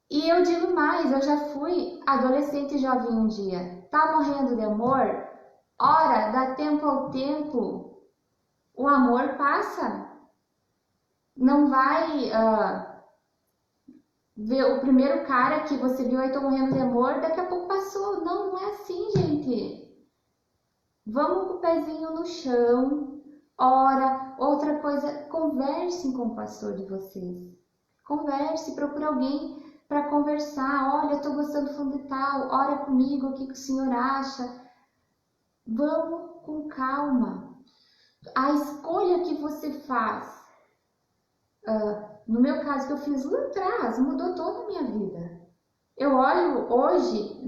E eu digo mais, eu já fui adolescente jovem um dia. Tá morrendo de amor? Ora, dá tempo ao tempo. O amor passa. Não vai ver o primeiro cara que você viu aí, tô morrendo de amor, daqui a pouco passou. Não é assim, gente. Vamos com o pezinho no chão. Ora, outra coisa, conversem com o pastor de vocês. Converse, procure alguém para conversar. Olha, eu estou gostando do fundo de tal, ora comigo, o que o senhor acha? Vamos com calma. A escolha que você faz, no meu caso que eu fiz lá atrás, mudou toda a minha vida. Eu olho hoje,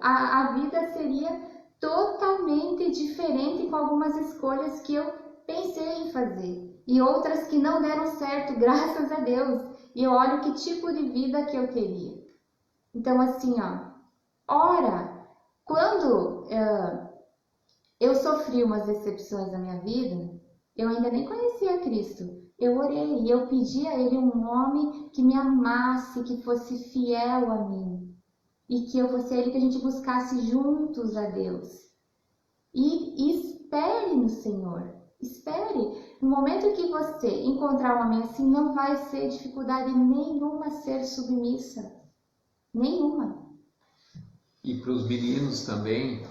a vida seria totalmente diferente com algumas escolhas que eu pensei em fazer e outras que não deram certo, graças a Deus. E eu olho que tipo de vida que eu teria. Então, assim, ora, quando eu sofri umas decepções na minha vida, eu ainda nem conhecia Cristo. Eu orei e eu pedi a Ele um homem que me amasse, que fosse fiel a mim. E que eu fosse Ele, que a gente buscasse juntos a Deus. E espere no Senhor. Espere. No momento que você encontrar uma mãe assim, não vai ser dificuldade nenhuma ser submissa. Nenhuma. E para os meninos também,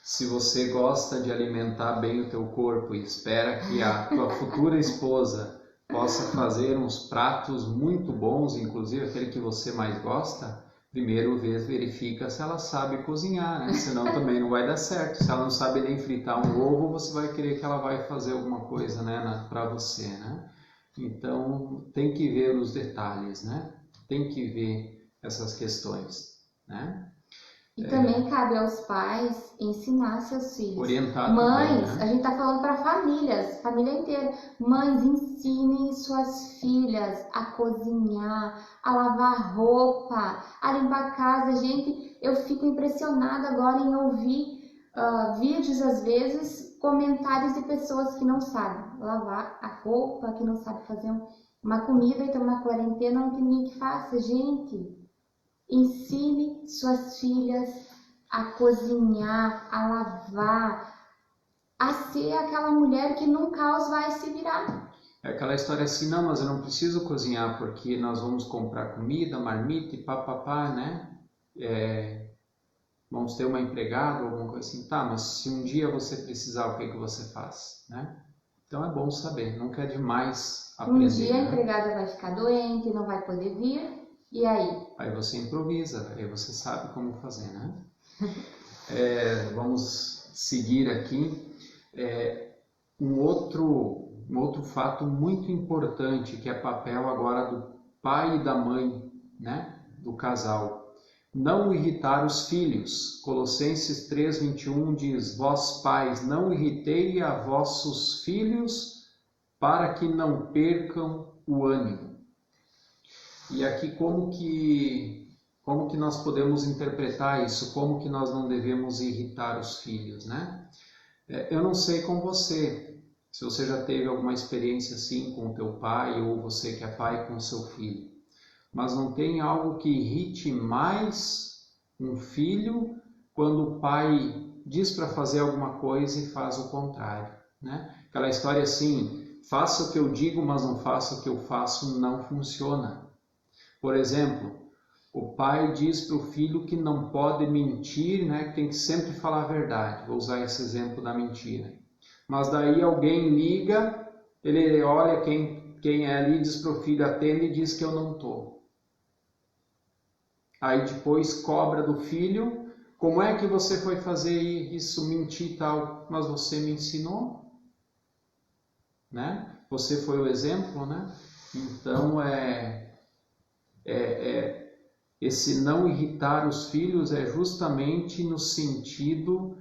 se você gosta de alimentar bem o teu corpo e espera que a tua futura esposa possa fazer uns pratos muito bons, inclusive aquele que você mais gosta, primeiro verifica se ela sabe cozinhar, né? Senão também não vai dar certo. Se ela não sabe nem fritar um ovo, você vai querer que ela vai fazer alguma coisa, né, para você, né? Então tem que ver os detalhes, né? Tem que ver essas questões, né? E também cabe aos pais ensinar seus filhos. Orientar Mães, também, né? a gente está falando para famílias, família inteira. Mães, ensinem suas filhas a cozinhar, a lavar roupa, a limpar a casa. Gente, eu fico impressionada agora em ouvir vídeos, às vezes, comentários de pessoas que não sabem lavar a roupa, que não sabem fazer uma comida e estão na quarentena, não tem ninguém que faça. Gente, ensine suas filhas a cozinhar, a lavar, a ser aquela mulher que num caos vai se virar. É aquela história assim, não, mas eu não preciso cozinhar porque nós vamos comprar comida, marmita e papapá, né? Vamos ter uma empregada ou alguma coisa assim. Tá, mas se um dia você precisar, o que que você faz, né? Então é bom saber, nunca é demais aprender. Um dia a né? empregada vai ficar doente, não vai poder vir, e aí? Aí você improvisa, aí você sabe como fazer, né? Vamos seguir aqui. Um outro fato muito importante, que é papel agora do pai e da mãe, né? Do casal. Não irritar os filhos. Colossenses 3:21 diz: Vós pais, não irritei a vossos filhos para que não percam o ânimo. E aqui como que nós podemos interpretar isso? Como que nós não devemos irritar os filhos, né? Eu não sei com você, se você já teve alguma experiência assim com o teu pai ou você que é pai com o seu filho, mas não tem algo que irrite mais um filho quando o pai diz para fazer alguma coisa e faz o contrário, né? Aquela história assim, faça o que eu digo, mas não faça o que eu faço, não funciona. Por exemplo, o pai diz para o filho que não pode mentir, né? Que tem que sempre falar a verdade. Vou usar esse exemplo da mentira. Mas daí alguém liga, ele olha quem é ali, diz para o filho, atende e diz que eu não estou. Aí depois cobra do filho, como é que você foi fazer isso, mentir e tal? Mas você me ensinou, né? Você foi o exemplo, né? Então esse não irritar os filhos é justamente no sentido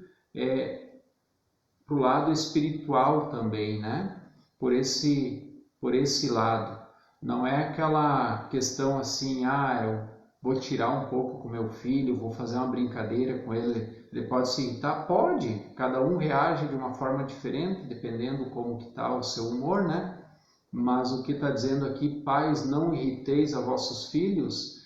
pro lado espiritual também, né? Por esse lado. Não é aquela questão assim, eu vou tirar um pouco com meu filho, vou fazer uma brincadeira com ele. Ele pode se irritar? Pode. Cada um reage de uma forma diferente, dependendo como que está o seu humor, né? Mas o que está dizendo aqui, pais, não irriteis a vossos filhos,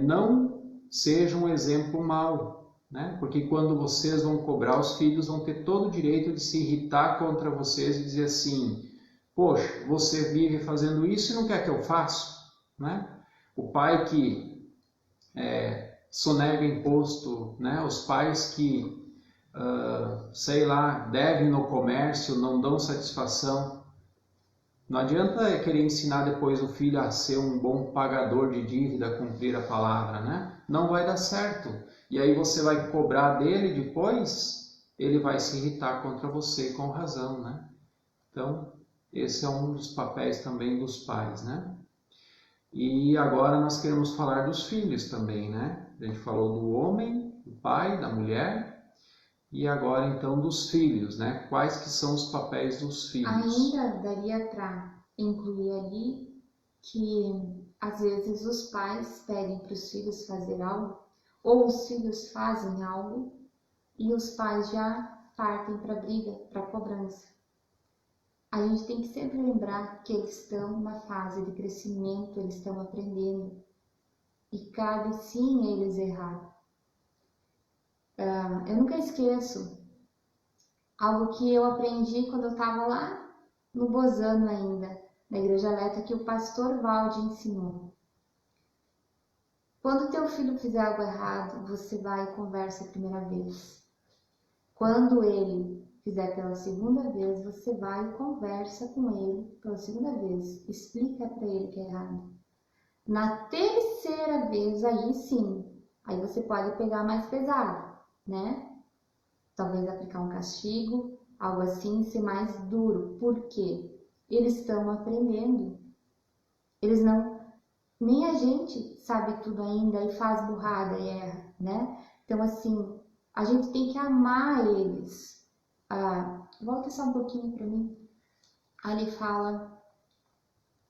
não seja um exemplo mau, né? Porque quando vocês vão cobrar, os filhos vão ter todo o direito de se irritar contra vocês e dizer assim, poxa, você vive fazendo isso e não quer que eu faça, né? O pai que sonega imposto, né? Os pais que, sei lá, devem no comércio, não dão satisfação. Não adianta querer ensinar depois o filho a ser um bom pagador de dívida, a cumprir a palavra, né? Não vai dar certo. E aí você vai cobrar dele depois, ele vai se irritar contra você com razão, né? Então, esse é um dos papéis também dos pais, né? E agora nós queremos falar dos filhos também, né? A gente falou do homem, do pai, da mulher, e agora então dos filhos, né? Quais que são os papéis dos filhos? Ainda daria para incluir ali que às vezes os pais pedem para os filhos fazer algo, ou os filhos fazem algo, e os pais já partem para a briga, para a cobrança. A gente tem que sempre lembrar que eles estão numa fase de crescimento, eles estão aprendendo, e cabe sim eles errar. Eu nunca esqueço algo que eu aprendi quando eu estava lá no Bozano ainda, na Igreja Leta, que o pastor Valde ensinou. Quando teu filho fizer algo errado, você vai e conversa a primeira vez. Quando ele fizer pela segunda vez, você vai e conversa com ele pela segunda vez. Explica para ele que é errado. Na terceira vez, aí sim, aí você pode pegar mais pesado, né? Talvez aplicar um castigo, algo assim, ser mais duro. Por quê? Eles estão aprendendo. Eles não... Nem a gente sabe tudo ainda e faz burrada e erra, né? Então, assim, a gente tem que amar eles. Volta só um pouquinho para mim. Ali fala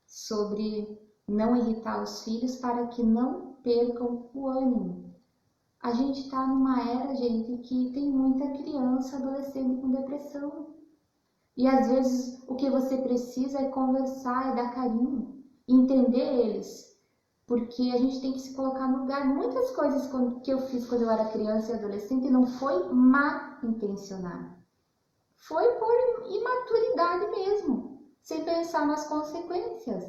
sobre não irritar os filhos para que não percam o ânimo. A gente está numa era, gente, que tem muita criança, adolescente com depressão. E às vezes o que você precisa é conversar, é dar carinho, entender eles. Porque a gente tem que se colocar no lugar. Muitas coisas que eu fiz quando eu era criança e adolescente não foi mal intencionado. Foi por imaturidade mesmo, sem pensar nas consequências.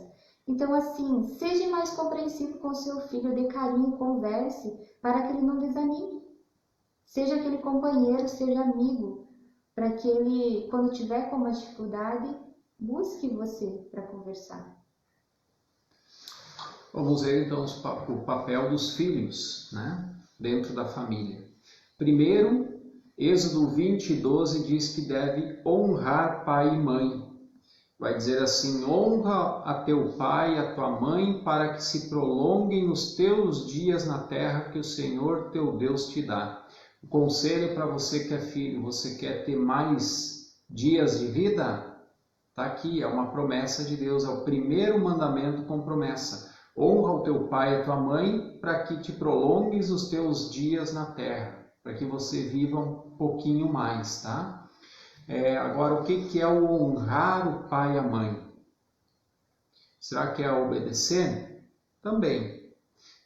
Então, assim, seja mais compreensivo com seu filho, dê carinho, converse, para que ele não desanime. Seja aquele companheiro, seja amigo, para que ele, quando tiver com uma dificuldade, busque você para conversar. Vamos ver então o papel dos filhos, né, dentro da família. Primeiro, Êxodo 20:12 diz que deve honrar pai e mãe. Vai dizer assim: honra a teu pai e a tua mãe para que se prolonguem os teus dias na terra que o Senhor teu Deus te dá. O conselho para você que é filho: você quer ter mais dias de vida? Está aqui, é uma promessa de Deus, é o primeiro mandamento com promessa. Honra o teu pai e a tua mãe para que te prolongues os teus dias na terra, para que você viva um pouquinho mais, tá? Agora, o que é o honrar o pai e a mãe? Será que é obedecer? Também,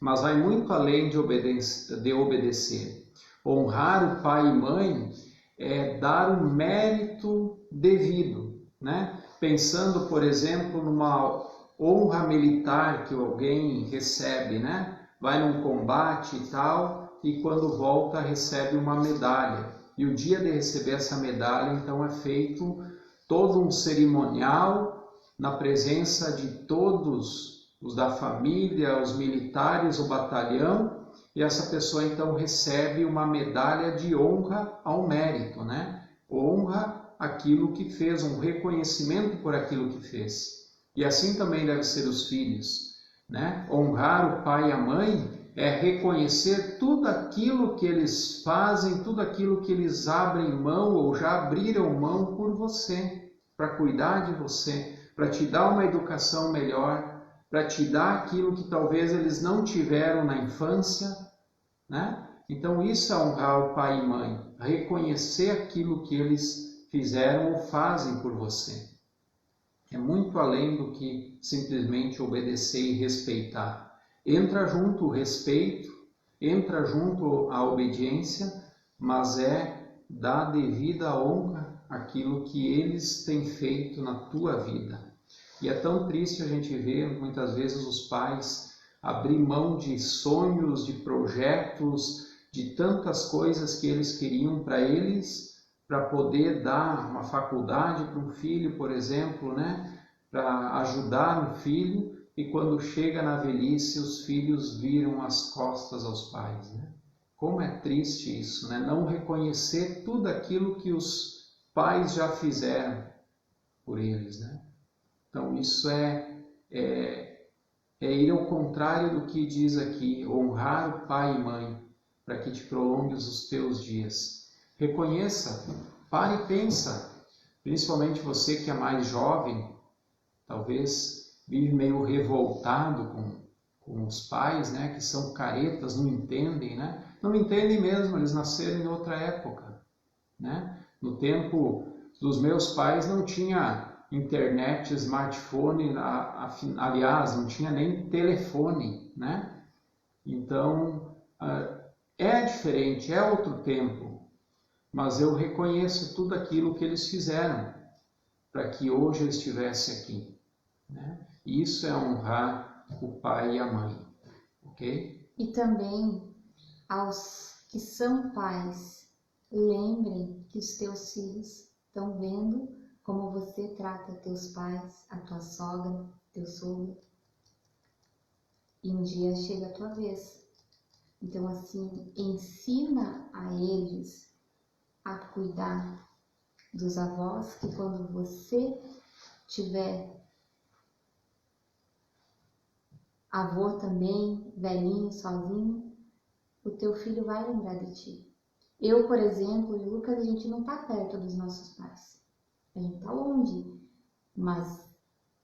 mas vai muito além de obedecer. Honrar o pai e mãe é dar o mérito devido, né? Pensando, por exemplo, numa honra militar que alguém recebe, né? Vai num combate e tal, e quando volta recebe uma medalha. E o dia de receber essa medalha, então, é feito todo um cerimonial na presença de todos os da família, os militares, o batalhão, e essa pessoa então recebe uma medalha de honra ao mérito, né? Honra aquilo que fez, um reconhecimento por aquilo que fez. E assim também deve ser os filhos, né? Honrar o pai e a mãe é reconhecer tudo aquilo que eles fazem, tudo aquilo que eles abrem mão ou já abriram mão por você, para cuidar de você, para te dar uma educação melhor, para te dar aquilo que talvez eles não tiveram na infância, né? Então isso é honrar o pai e mãe, reconhecer aquilo que eles fizeram ou fazem por você. É muito além do que simplesmente obedecer e respeitar. Entra junto o respeito, entra junto a obediência, mas é dar devida honra àquilo que eles têm feito na tua vida. E é tão triste a gente ver muitas vezes os pais abrir mão de sonhos, de projetos, de tantas coisas que eles queriam para eles, para poder dar uma faculdade para um filho, por exemplo, né? Para ajudar no filho, e quando chega na velhice, os filhos viram as costas aos pais, né? Como é triste isso, né? Não reconhecer tudo aquilo que os pais já fizeram por eles, né? Então isso é ir ao contrário do que diz aqui: honrar o pai e mãe, para que te prolongues os teus dias. Reconheça, pare e pensa, principalmente você que é mais jovem, talvez vive meio revoltado com os pais, né, que são caretas, não entendem, né? Não entendem mesmo, eles nasceram em outra época, né? No tempo dos meus pais não tinha internet, smartphone, aliás, não tinha nem telefone, né? Então, é diferente, é outro tempo. mas eu reconheço tudo aquilo que eles fizeram para que hoje eu estivesse aqui, né? Isso é honrar o pai e a mãe, ok? E também aos que são pais, lembrem que os teus filhos estão vendo como você trata teus pais, a tua sogra, teu sogro. E um dia chega a tua vez. Então, assim, ensina a eles a cuidar dos avós, que quando você tiver avô também, velhinho, sozinho, o teu filho vai lembrar de ti. Eu, por exemplo, e o Lucas, a gente não está perto dos nossos pais. A gente está longe. Mas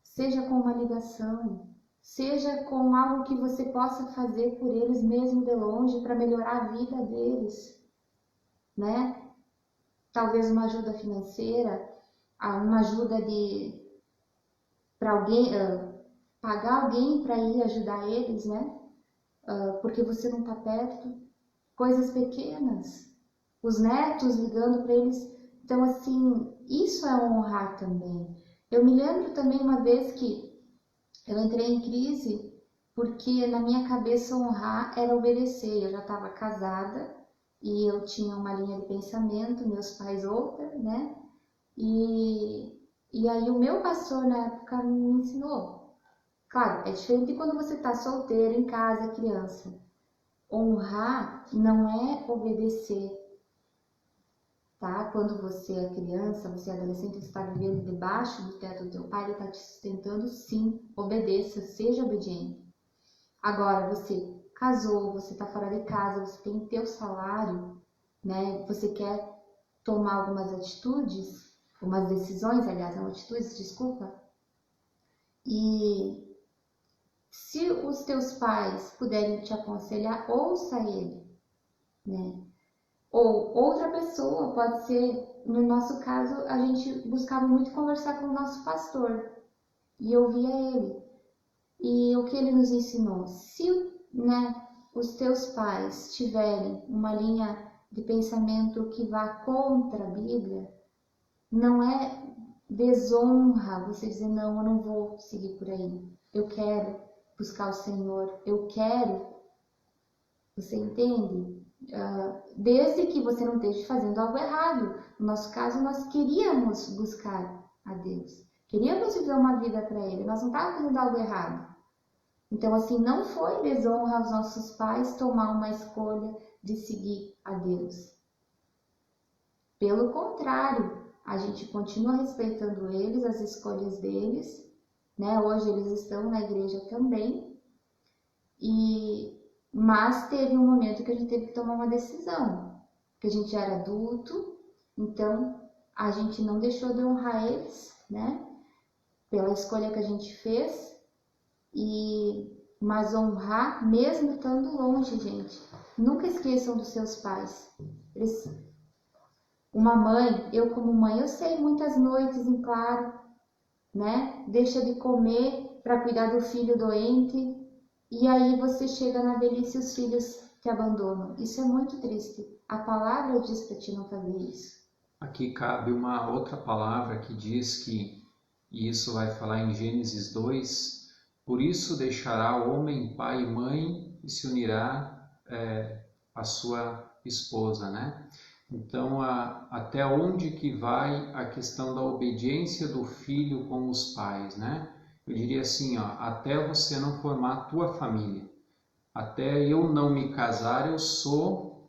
seja com uma ligação, seja com algo que você possa fazer por eles mesmo de longe para melhorar a vida deles, né? Talvez uma ajuda financeira, uma ajuda para alguém, pagar alguém para ir ajudar eles, né? Porque você não está perto. Coisas pequenas, os netos ligando para eles. Então, assim, isso é honrar também. Eu me lembro também uma vez que eu entrei em crise porque na minha cabeça honrar era obedecer. Eu já estava casada e eu tinha uma linha de pensamento, meus pais outra, né? E aí o meu pastor na época me ensinou. Claro, é diferente quando você está solteiro, em casa, criança. Honrar não é obedecer, tá? Quando você é criança, você é adolescente, você está vivendo debaixo do teto do teu pai, ele está te sustentando, sim, obedeça, seja obediente. Agora, você casou, você está fora de casa, você tem teu salário, né? Você quer tomar algumas atitudes, algumas decisões, aliás, não atitudes, desculpa. E se os teus pais puderem te aconselhar, ouça ele, né? Ou outra pessoa, pode ser, no nosso caso, a gente buscava muito conversar com o nosso pastor e ouvia ele. E o que ele nos ensinou? Se, né, os teus pais tiverem uma linha de pensamento que vá contra a Bíblia, não é desonra você dizer, não, eu não vou seguir por aí. Eu quero buscar o Senhor, eu quero. Você entende? Desde que você não esteja fazendo algo errado. No nosso caso, nós queríamos buscar a Deus. Queríamos viver uma vida para Ele. Nós não estávamos fazendo algo errado. Então, assim, não foi desonra aos nossos pais tomar uma escolha de seguir a Deus. Pelo contrário, a gente continua respeitando eles, as escolhas deles, né? Hoje eles estão na igreja também. Mas teve um momento que a gente teve que tomar uma decisão, que a gente era adulto, então a gente não deixou de honrar eles, né? Pela escolha que a gente fez, mas honrar mesmo estando longe, gente. Nunca esqueçam dos seus pais. Uma mãe, eu como mãe, eu sei muitas noites em claro, né? Deixa de comer para cuidar do filho doente. E aí você chega na velhice e os filhos te abandonam. Isso é muito triste. A palavra diz para ti não fazer isso. Aqui cabe uma outra palavra que diz que, e isso vai falar em Gênesis 2, por isso deixará o homem pai e mãe e se unirá à sua esposa, né? Então, até onde que vai a questão da obediência do filho com os pais, né? Eu diria assim, ó, até você não formar a tua família, até eu não me casar, eu sou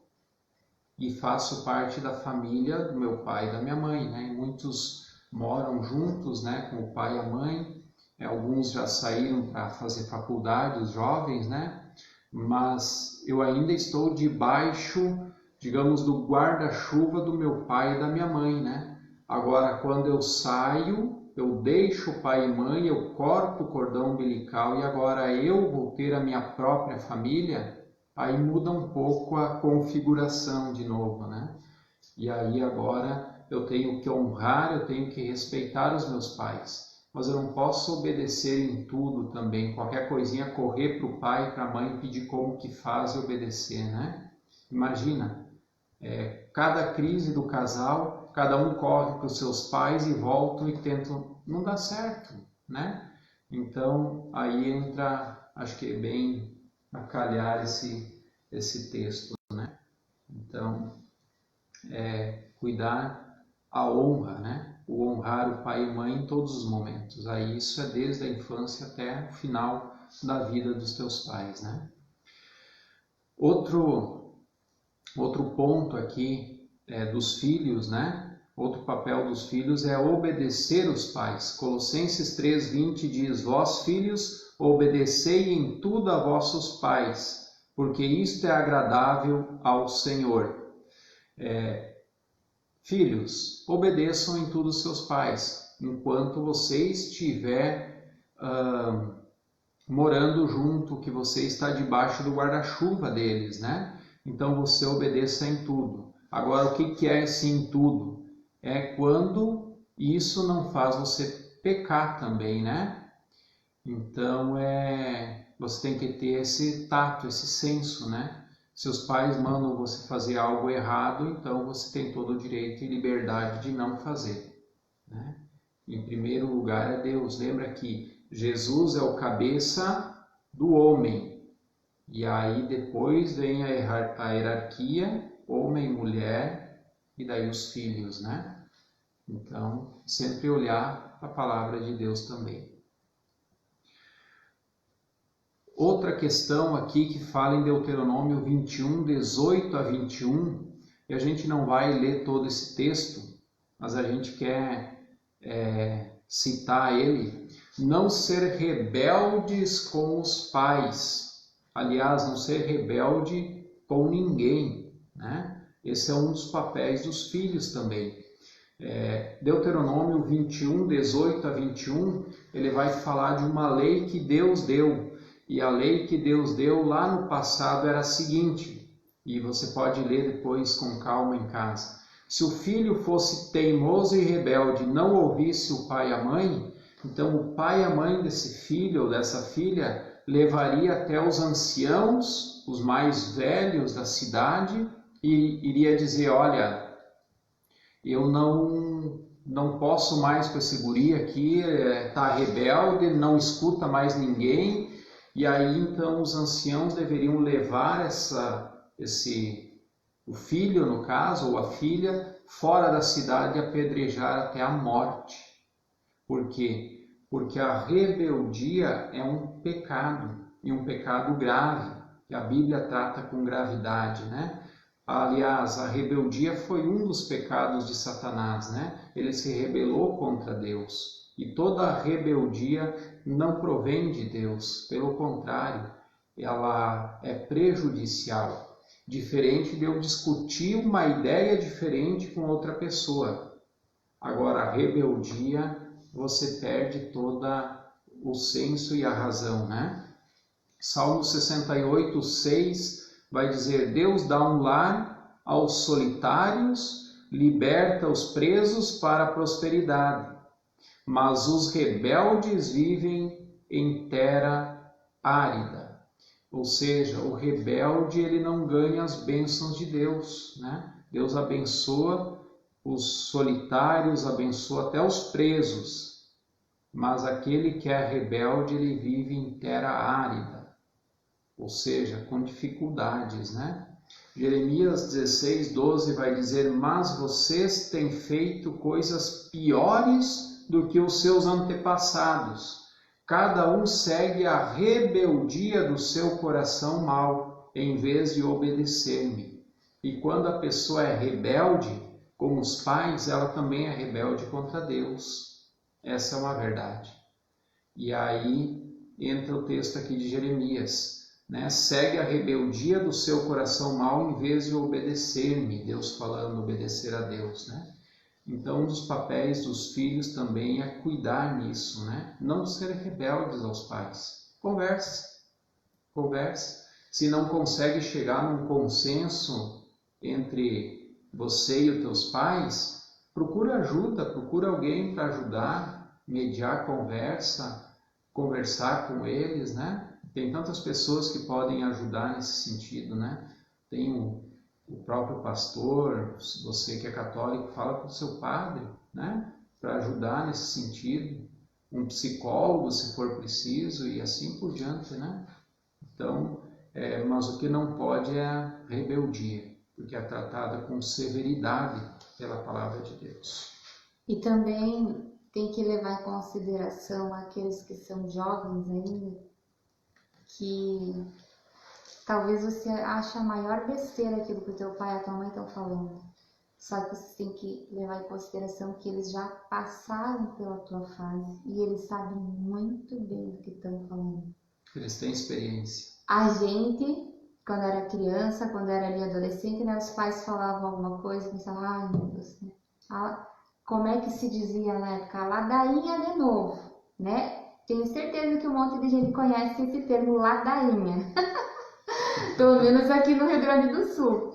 e faço parte da família do meu pai e da minha mãe, né? Muitos moram juntos, né, com o pai e a mãe, alguns já saíram para fazer faculdade, os jovens, né? Mas eu ainda estou debaixo, digamos, do guarda-chuva do meu pai e da minha mãe, né? Agora, quando eu saio, eu deixo pai e mãe, eu corto o cordão umbilical e agora eu vou ter a minha própria família, aí muda um pouco a configuração de novo, né? E aí agora eu tenho que honrar, eu tenho que respeitar os meus pais, mas eu não posso obedecer em tudo também, qualquer coisinha correr para o pai e para a mãe pedir como que faz e obedecer, né? Imagina, Cada crise do casal, cada um corre para os seus pais e voltam e tentam, não dá certo, né? Então aí entra, acho que é bem a calhar esse texto, né? Então, cuidar a honra, né? O honrar o pai e mãe em todos os momentos. Aí isso é desde a infância até o final da vida dos teus pais, né? Outro ponto aqui dos filhos, né? Outro papel dos filhos é obedecer os pais. Colossenses 3:20 diz: Vós, filhos, obedecei em tudo a vossos pais, porque isto é agradável ao Senhor. Filhos, obedeçam em tudo os seus pais, enquanto você estiver morando junto, que você está debaixo do guarda-chuva deles, né? Então você obedeça em tudo. Agora, o que é esse em tudo? É quando isso não faz você pecar também, né? Então, você tem que ter esse tato, esse senso, né? Seus pais mandam você fazer algo errado, então você tem todo o direito e liberdade de não fazer, né? Em primeiro lugar é Deus. Lembra que Jesus é o cabeça do homem. E aí depois vem a hierarquia, homem, mulher, e daí os filhos, né? Então, sempre olhar a palavra de Deus também. Outra questão aqui que fala em Deuteronômio 21, 18 a 21, e a gente não vai ler todo esse texto, mas a gente quer citar ele. Não ser rebeldes com os pais. Aliás, não ser rebelde com ninguém, né? Esse é um dos papéis dos filhos também. Deuteronômio 21, 18 a 21, ele vai falar de uma lei que Deus deu. E a lei que Deus deu lá no passado era a seguinte, e você pode ler depois com calma em casa. Se o filho fosse teimoso e rebelde, não ouvisse o pai e a mãe, então o pai e a mãe desse filho ou dessa filha levaria até os anciãos, os mais velhos da cidade, e iria dizer: olha, eu não posso mais com esse guri aqui, está rebelde, não escuta mais ninguém. E aí então os anciãos deveriam levar o filho, no caso, ou a filha, fora da cidade e apedrejar até a morte. Por quê? Porque a rebeldia é um pecado, e um pecado grave, que a Bíblia trata com gravidade, né? Aliás, a rebeldia foi um dos pecados de Satanás, né? Ele se rebelou contra Deus. E toda a rebeldia não provém de Deus, pelo contrário, ela é prejudicial. Diferente de eu discutir uma ideia diferente com outra pessoa. Agora, a rebeldia, você perde todo o senso e a razão, né? Salmo 68, 6 vai dizer: Deus dá um lar aos solitários, liberta os presos para a prosperidade. Mas os rebeldes vivem em terra árida. Ou seja, o rebelde ele não ganha as bênçãos de Deus, né? Deus abençoa os solitários, abençoa até os presos. Mas aquele que é rebelde, ele vive em terra árida. Ou seja, com dificuldades, né? Jeremias 16, 12 vai dizer: mas vocês têm feito coisas piores do que os seus antepassados. Cada um segue a rebeldia do seu coração mau, em vez de obedecer-me. E quando a pessoa é rebelde, como os pais, ela também é rebelde contra Deus. Essa é uma verdade. E aí entra o texto aqui de Jeremias, né? Segue a rebeldia do seu coração mau, em vez de obedecer-me. Deus falando, obedecer a Deus, né? Então, um dos papéis dos filhos também é cuidar nisso, né? Não ser rebeldes aos pais. Converse. Se não consegue chegar num consenso entre você e os teus pais, procura ajuda, procura alguém para ajudar, mediar conversa, conversar com eles, né? Tem tantas pessoas que podem ajudar nesse sentido, né? Tem o próprio pastor, você que é católico, fala com o seu padre, né? Para ajudar nesse sentido, um psicólogo se for preciso e assim por diante, né? Então, mas o que não pode é a rebeldia, porque é tratada com severidade pela palavra de Deus. E também tem que levar em consideração aqueles que são jovens ainda, que talvez você ache a maior besteira aquilo que o teu pai e a tua mãe estão falando. Só que você tem que levar em consideração que eles já passaram pela tua fase e eles sabem muito bem do que estão falando. Eles têm experiência. A gente, quando era criança, quando era ali adolescente, né, os pais falavam alguma coisa e pensavam, ai meu Deus, né? Como é que se dizia na época? Ladainha de novo, né? Tenho certeza que um monte de gente conhece esse termo ladainha. Pelo menos aqui no Rio Grande do Sul.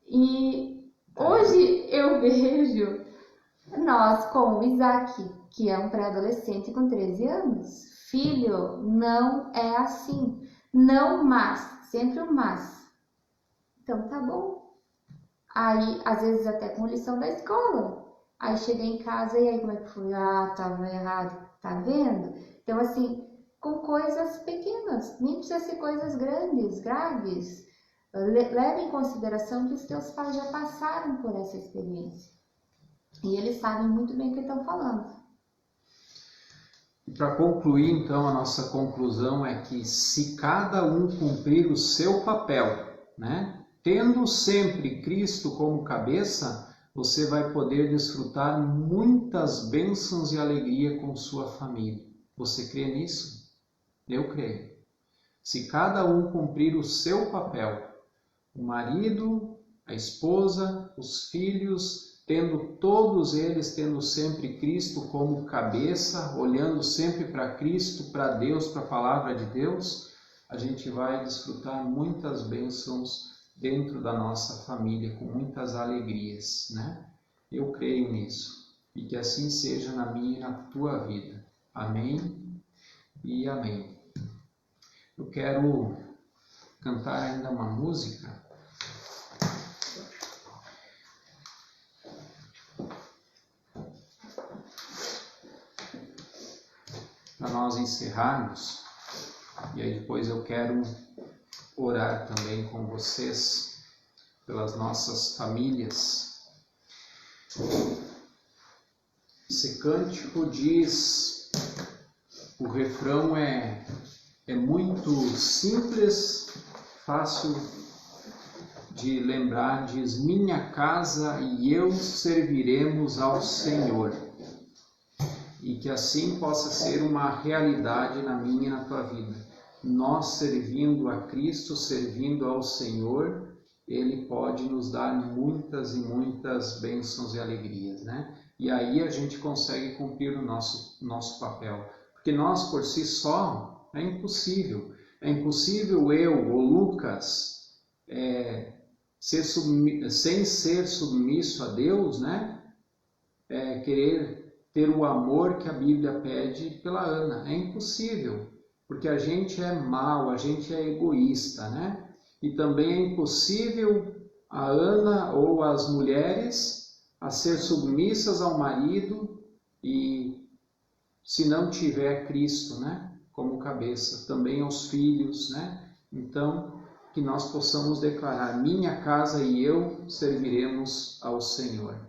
E hoje eu vejo nós com o Isaac, que é um pré-adolescente com 13 anos. Filho, não é assim. Não, mas. Sempre um mas. Então tá bom. Aí, às vezes até com lição da escola. Aí cheguei em casa e aí como é que foi? Ah, tava errado. Tá vendo? Então assim, com coisas pequenas. Nem precisa ser coisas grandes, graves. Leve em consideração que os teus pais já passaram por essa experiência. E eles sabem muito bem o que estão falando. E para concluir, então, a nossa conclusão é que se cada um cumprir o seu papel, né, tendo sempre Cristo como cabeça, você vai poder desfrutar muitas bênçãos e alegria com sua família. Você crê nisso? Eu creio. Se cada um cumprir o seu papel, o marido, a esposa, os filhos, todos eles tendo sempre Cristo como cabeça, olhando sempre para Cristo, para Deus, para a palavra de Deus, a gente vai desfrutar muitas bênçãos dentro da nossa família, com muitas alegrias, né? Eu creio nisso, e que assim seja na minha e na tua vida. Amém e amém. Eu quero cantar ainda uma música. Para nós encerrarmos, e aí depois eu quero orar também com vocês pelas nossas famílias. Esse cântico diz, o refrão é muito simples, fácil de lembrar, diz: minha casa e eu serviremos ao Senhor. E que assim possa ser uma realidade na minha e na tua vida. Nós servindo a Cristo, servindo ao Senhor, Ele pode nos dar muitas e muitas bênçãos e alegrias, né? E aí a gente consegue cumprir o nosso papel. Porque nós por si só é impossível. É impossível eu ou Lucas sem ser submisso a Deus, né? Querer ter o amor que a Bíblia pede pela Ana. É impossível, porque a gente é mau, a gente é egoísta, né? E também é impossível a Ana ou as mulheres a ser submissas ao marido e se não tiver Cristo, né, como cabeça, também aos filhos, né? Então, que nós possamos declarar: minha casa e eu serviremos ao Senhor.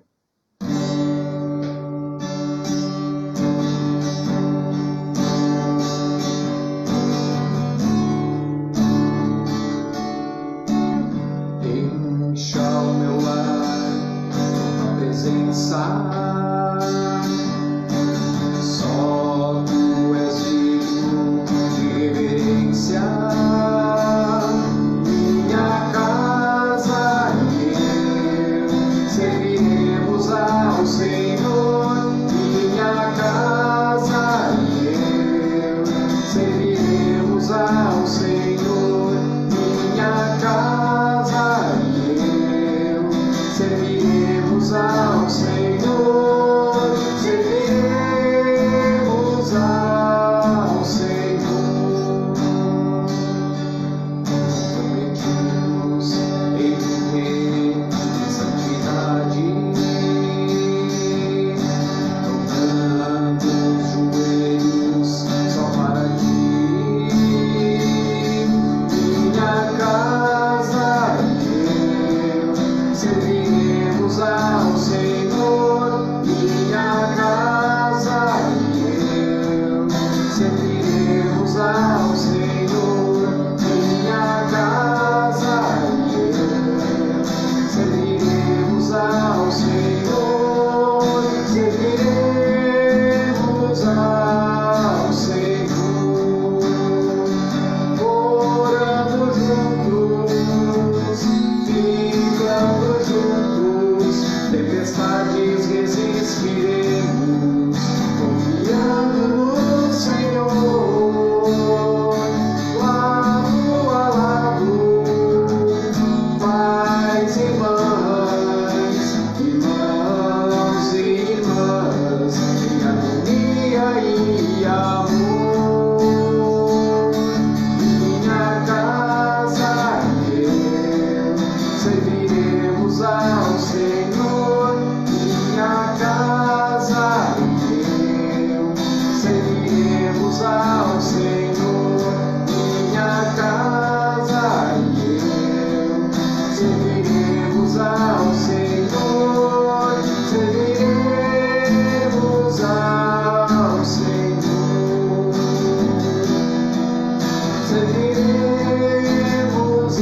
Só tu és digno de reverência, minha casa e eu serviremos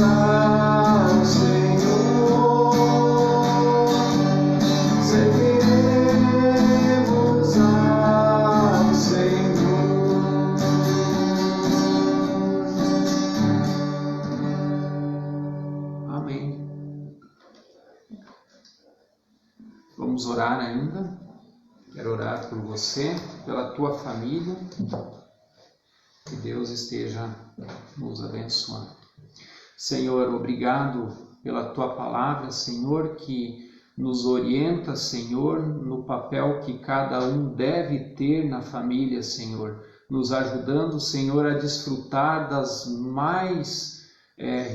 ao Senhor, serviremos ao Senhor. Amém. Vamos orar ainda. Quero orar por você, pela tua família. Que Deus esteja nos abençoando. Senhor, obrigado pela tua palavra, Senhor, que nos orienta, Senhor, no papel que cada um deve ter na família, Senhor, nos ajudando, Senhor, a desfrutar das mais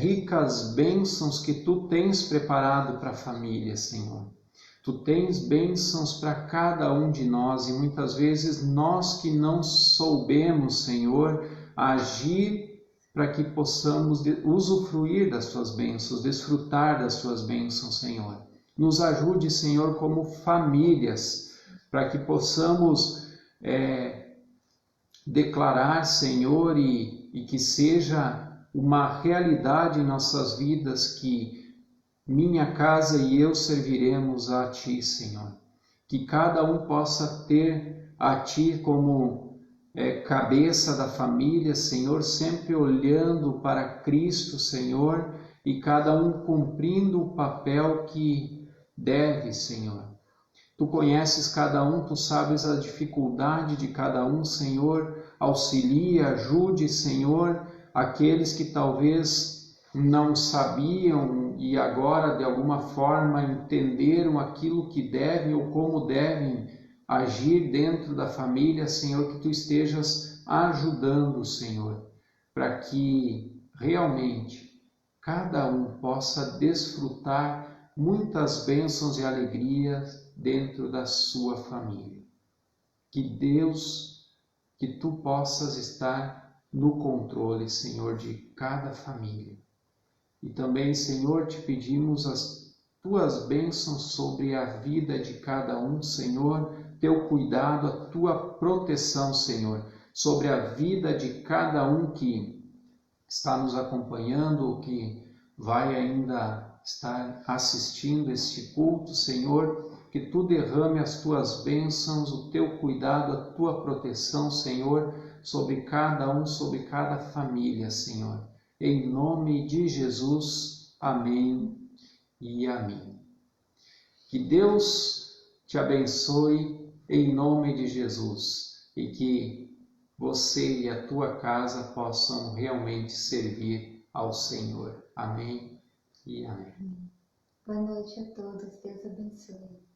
ricas bênçãos que tu tens preparado para a família, Senhor. Tu tens bênçãos para cada um de nós e muitas vezes nós que não soubemos, Senhor, agir para que possamos usufruir das tuas bênçãos, desfrutar das tuas bênçãos, Senhor. Nos ajude, Senhor, como famílias, para que possamos declarar, Senhor, e que seja uma realidade em nossas vidas que minha casa e eu serviremos a Ti, Senhor. Que cada um possa ter a Ti como cabeça da família, Senhor, sempre olhando para Cristo, Senhor, e cada um cumprindo o papel que deve, Senhor. Tu conheces cada um, Tu sabes a dificuldade de cada um, Senhor. Auxilia, ajude, Senhor, aqueles que talvez não sabiam e agora de alguma forma entenderam aquilo que devem ou como devem agir dentro da família, Senhor, que Tu estejas ajudando, Senhor, para que realmente cada um possa desfrutar muitas bênçãos e alegrias dentro da sua família. Que Deus, que Tu possas estar no controle, Senhor, de cada família. E também, Senhor, te pedimos as Tuas bênçãos sobre a vida de cada um, Senhor, Teu cuidado, a Tua proteção, Senhor, sobre a vida de cada um que está nos acompanhando ou que vai ainda estar assistindo este culto, Senhor, que Tu derrame as Tuas bênçãos, o Teu cuidado, a Tua proteção, Senhor, sobre cada um, sobre cada família, Senhor. Em nome de Jesus, amém e amém. Que Deus te abençoe em nome de Jesus e que você e a tua casa possam realmente servir ao Senhor. Amém e amém. Boa noite a todos. Deus abençoe.